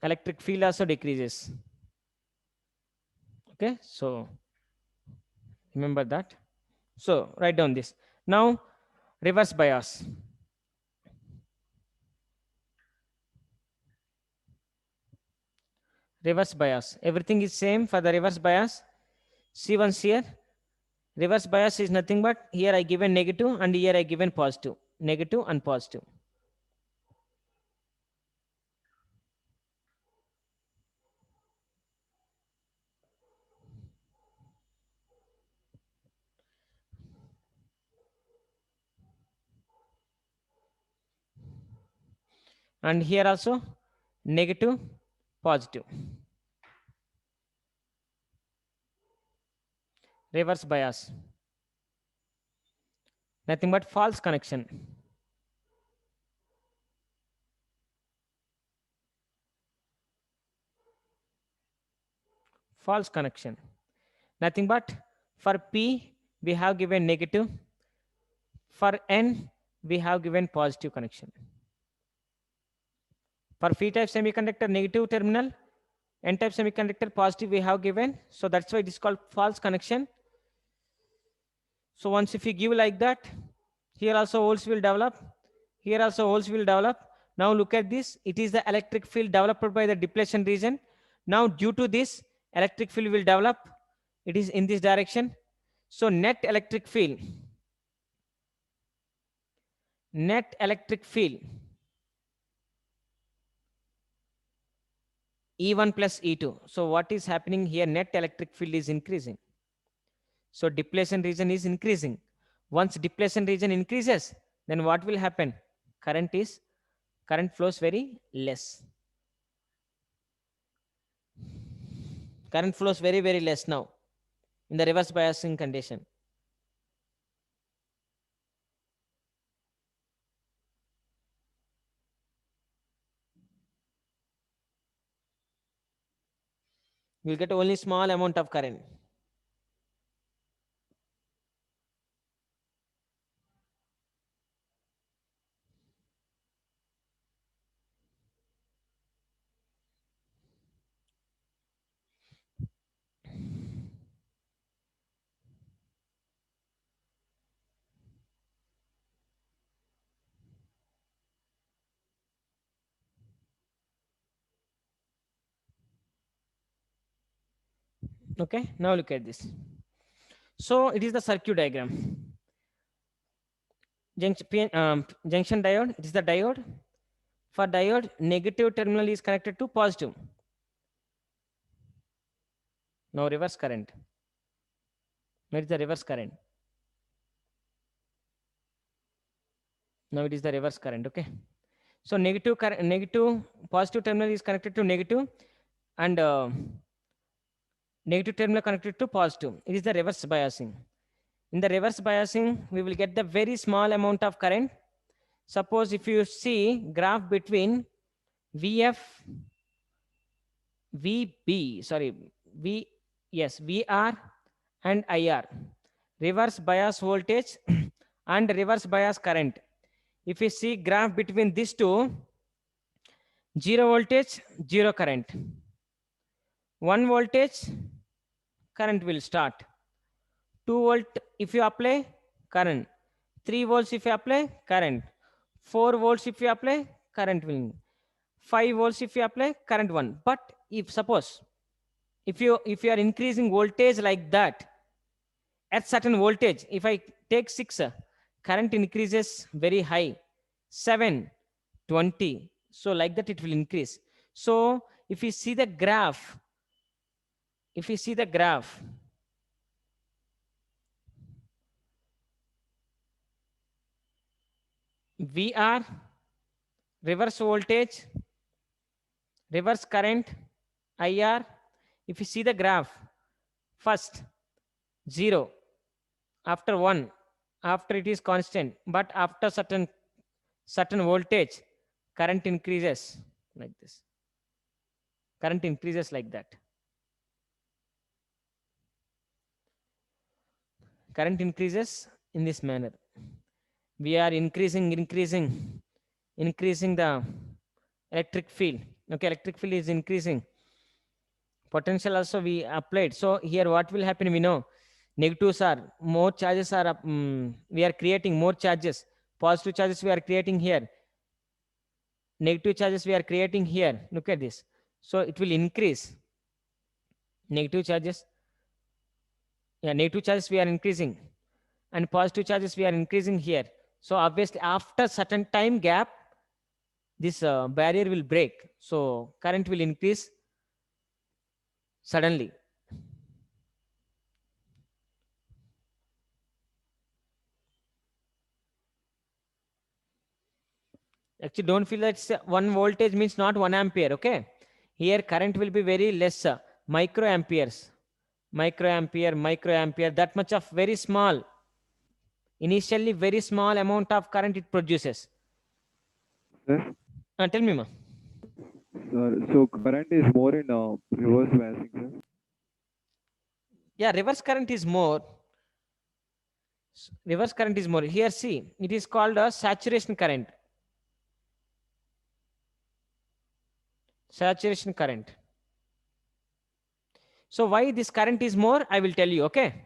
Electric field also decreases. Okay, so remember that. So write down this. Now reverse bias. Reverse bias. Everything is same for the reverse bias. See once here. Reverse bias is nothing but here I given negative and here I given positive. Negative and positive. And here also negative, positive. Reverse bias. Nothing but false connection. False connection. Nothing but for P we have given negative. For N we have given positive connection. For P-type semiconductor negative terminal, N-type semiconductor positive we have given. So that's why it is called false connection. So once if you give like that, here also holes will develop. Here also holes will develop. Now look at this. It is the electric field developed by the depletion region. Now due to this, electric field will develop. It is in this direction. So net electric field E1 plus E2. So what is happening here? Net electric field is increasing. So depletion region is increasing. Once depletion region increases, then what will happen? Current flows very less. Current flows very, very less now in the reverse biasing condition. You'll get only small amount of current. Okay, now look at this. So it is the circuit diagram. Junction diode, it is the diode. For diode, negative terminal is connected to positive. Now reverse current. Where is the reverse current? Now it is the reverse current. Okay. So negative current, negative, positive terminal is connected to negative, and negative terminal connected to positive. It is the reverse biasing. In the reverse biasing, we will get the very small amount of current. Suppose if you see graph between VF, VB, sorry, VR and IR, reverse bias voltage and reverse bias current. If you see graph between these two, 0 voltage, 0 current. 1 voltage, current will start. 2 volt if you apply, current. 3 volts if you apply, current. 4 volts if you apply, current will. 5 volts if you apply, current 1. But if suppose, if you are increasing voltage like that, at certain voltage, if I take 6, current increases very high, 7, 20. So like that it will increase. So if you see the graph, VR, reverse voltage, reverse current, IR. If you see the graph, first 0, after 1, after it is constant, but after certain voltage, current increases like this. Current increases like that. Current increases in this manner. We are increasing the electric field. Okay, electric field is increasing. Potential also we applied. So here what will happen, we know. Negatives are, more charges are, we are creating more charges. Positive charges we are creating here. Negative charges we are creating here. Look at this. So it will increase. Negative charges. Yeah, negative charges we are increasing. And positive charges we are increasing here. So obviously after certain time gap, this barrier will break. So current will increase suddenly. Actually, don't feel that 1 voltage means not 1 ampere. Okay. Here current will be very less, microamperes. Microampere, that much of very small. Initially, very small amount of current it produces. Sir, Tell me, ma. so current is more in reverse biasing, sir. Yeah, reverse current is more. Reverse current is more. Here, see, it is called a saturation current. Saturation current. So why this current is more, I will tell you. Okay.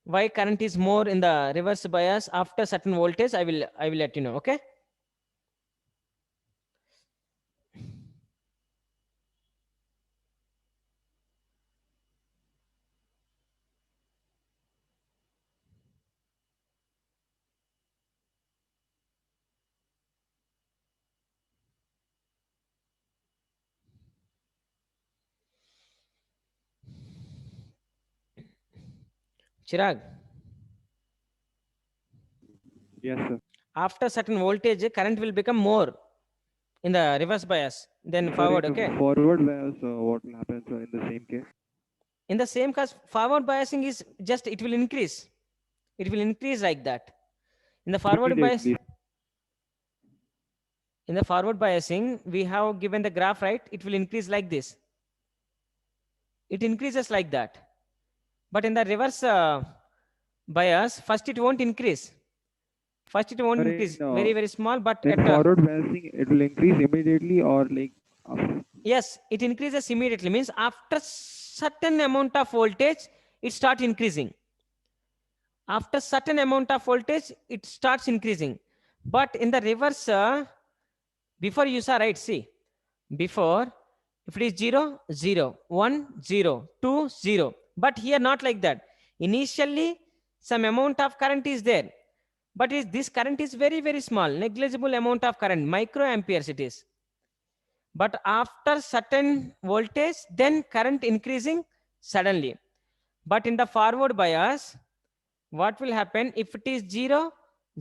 Why current is more in the reverse bias after certain voltage, I will let you know. Okay. Chirag. Yes, sir. After certain voltage, current will become more in the reverse bias than Sir, forward. in Okay. Forward bias, what will happen, sir, in the same case? In the same case, forward biasing is just, it will increase. It will increase like that. In the forward bias, Immediately. in the forward biasing, we have given the graph, right? It will increase like this. It increases like that. But in the reverse bias, first it won't increase. First it won't Sir, increase. in, Very, very small, but in at forward biasing, it will increase immediately or like yes, it increases immediately. Means after certain amount of voltage, it starts increasing. After certain amount of voltage, it starts increasing. But in the reverse, before you saw, right? See, before If it is 0, 0, 1, 0, 2, 0. But here not like that. Initially, some amount of current is there. But this current is very, very small, negligible amount of current, microamperes it is. But after certain voltage, then current increasing suddenly. But in the forward bias, what will happen if it is 0,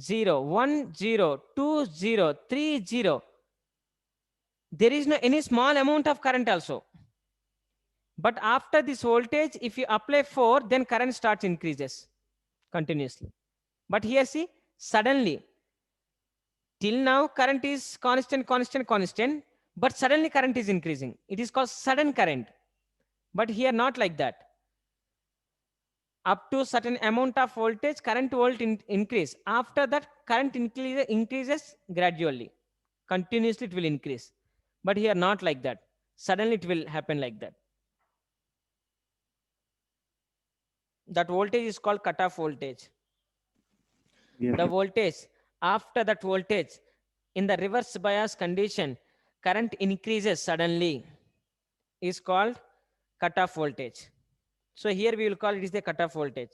0, 1, 0, 2, 0, 3, 0? There is no any small amount of current also. But after this voltage, if you apply 4, then current starts increases continuously. But here see, suddenly, till now current is constant, but suddenly current is increasing. It is called sudden current. But here not like that. Up to certain amount of voltage, current will increase. After that, current increases gradually. Continuously it will increase. But here not like that. Suddenly it will happen like that. That voltage is called cutoff voltage. Yes, The sir. voltage, after that voltage, in the reverse bias condition, current increases suddenly, is called cutoff voltage. So here we will call it is the cutoff voltage.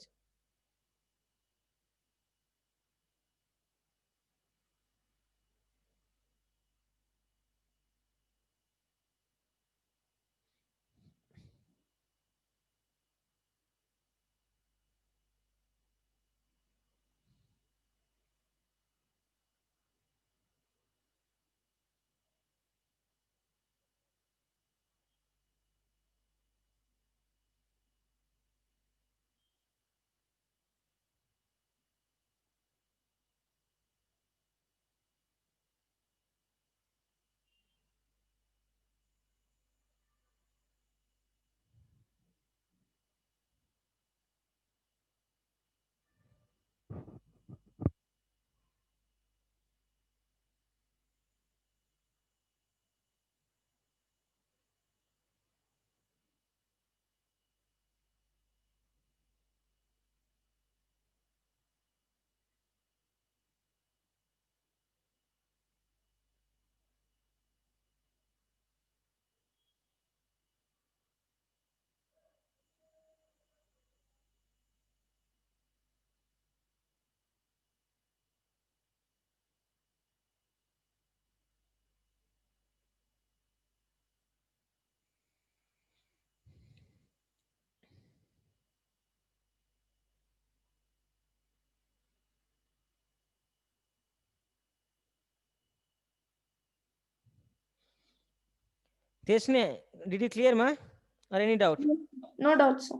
Teshne, did you clear, ma? Or any doubt? No doubt, sir.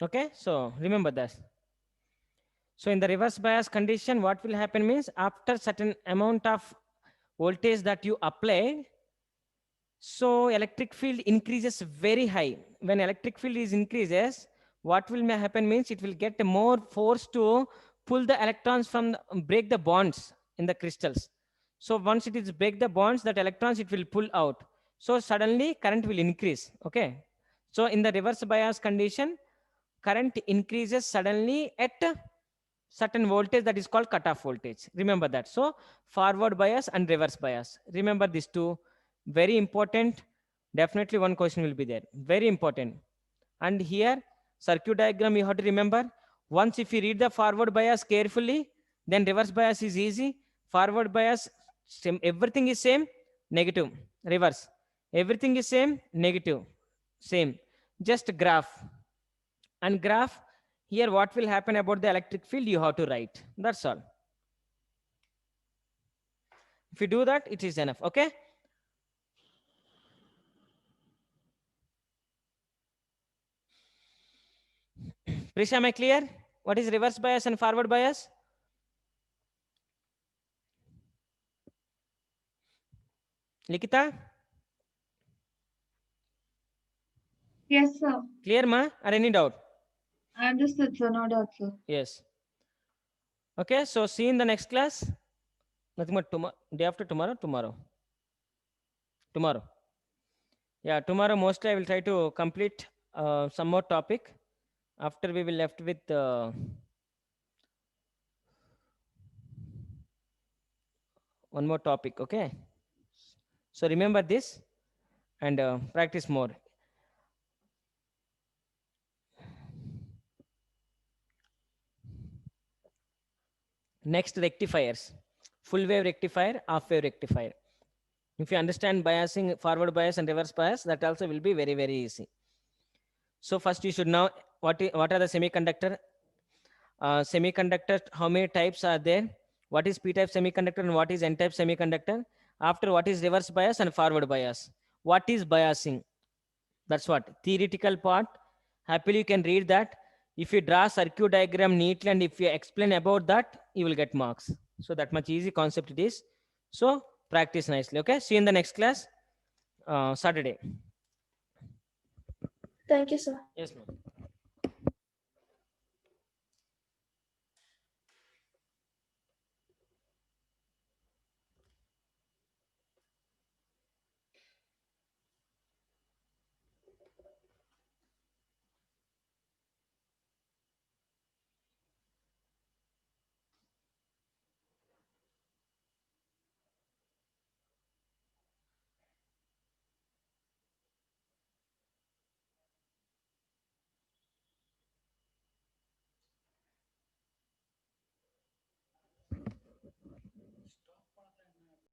Okay, so remember that. So in the reverse bias condition, what will happen means after certain amount of voltage that you apply, so electric field increases very high. When electric field is increases, what will happen means it will get more force to pull the electrons from break the bonds in the crystals. So once it is break the bonds, that electrons it will pull out. So suddenly current will increase. Okay. So in the reverse bias condition, current increases suddenly at certain voltage that is called cutoff voltage. Remember that. So forward bias and reverse bias. Remember these two. Very important. Definitely one question will be there. Very important. And here circuit diagram you have to remember. Once if you read the forward bias carefully, then reverse bias is easy. Forward bias, same, everything is same, negative. Reverse. Everything is same, negative. same, just graph. And graph, here what will happen about the electric field, you have to write. That's all. If you do that, it is enough. Okay. Prisha, am I clear? What is reverse bias and forward bias? Likita, Yes, sir. clear ma? Or any doubt? I understood, sir. No doubt, sir. Yes. Okay, so see you in the next class. Nothing but tomorrow, day after tomorrow, tomorrow. Yeah, tomorrow mostly I will try to complete some more topic. After we will left with one more topic. Okay. So remember this and practice more. Next, rectifiers. Full wave rectifier, half wave rectifier. If you understand biasing, forward bias and reverse bias, that also will be very, very easy. So first you should know what are the semiconductor. Semiconductor, how many types are there? What is p-type semiconductor and what is n-type semiconductor? After, what is reverse bias and forward bias? What is biasing? That's what theoretical part. Happily you can read that. If you draw circuit diagram neatly and if you explain about that, you will get marks. So that much easy concept it is. So practice nicely. Okay. See you in the next class, Saturday. Thank you, sir. Yes, ma'am.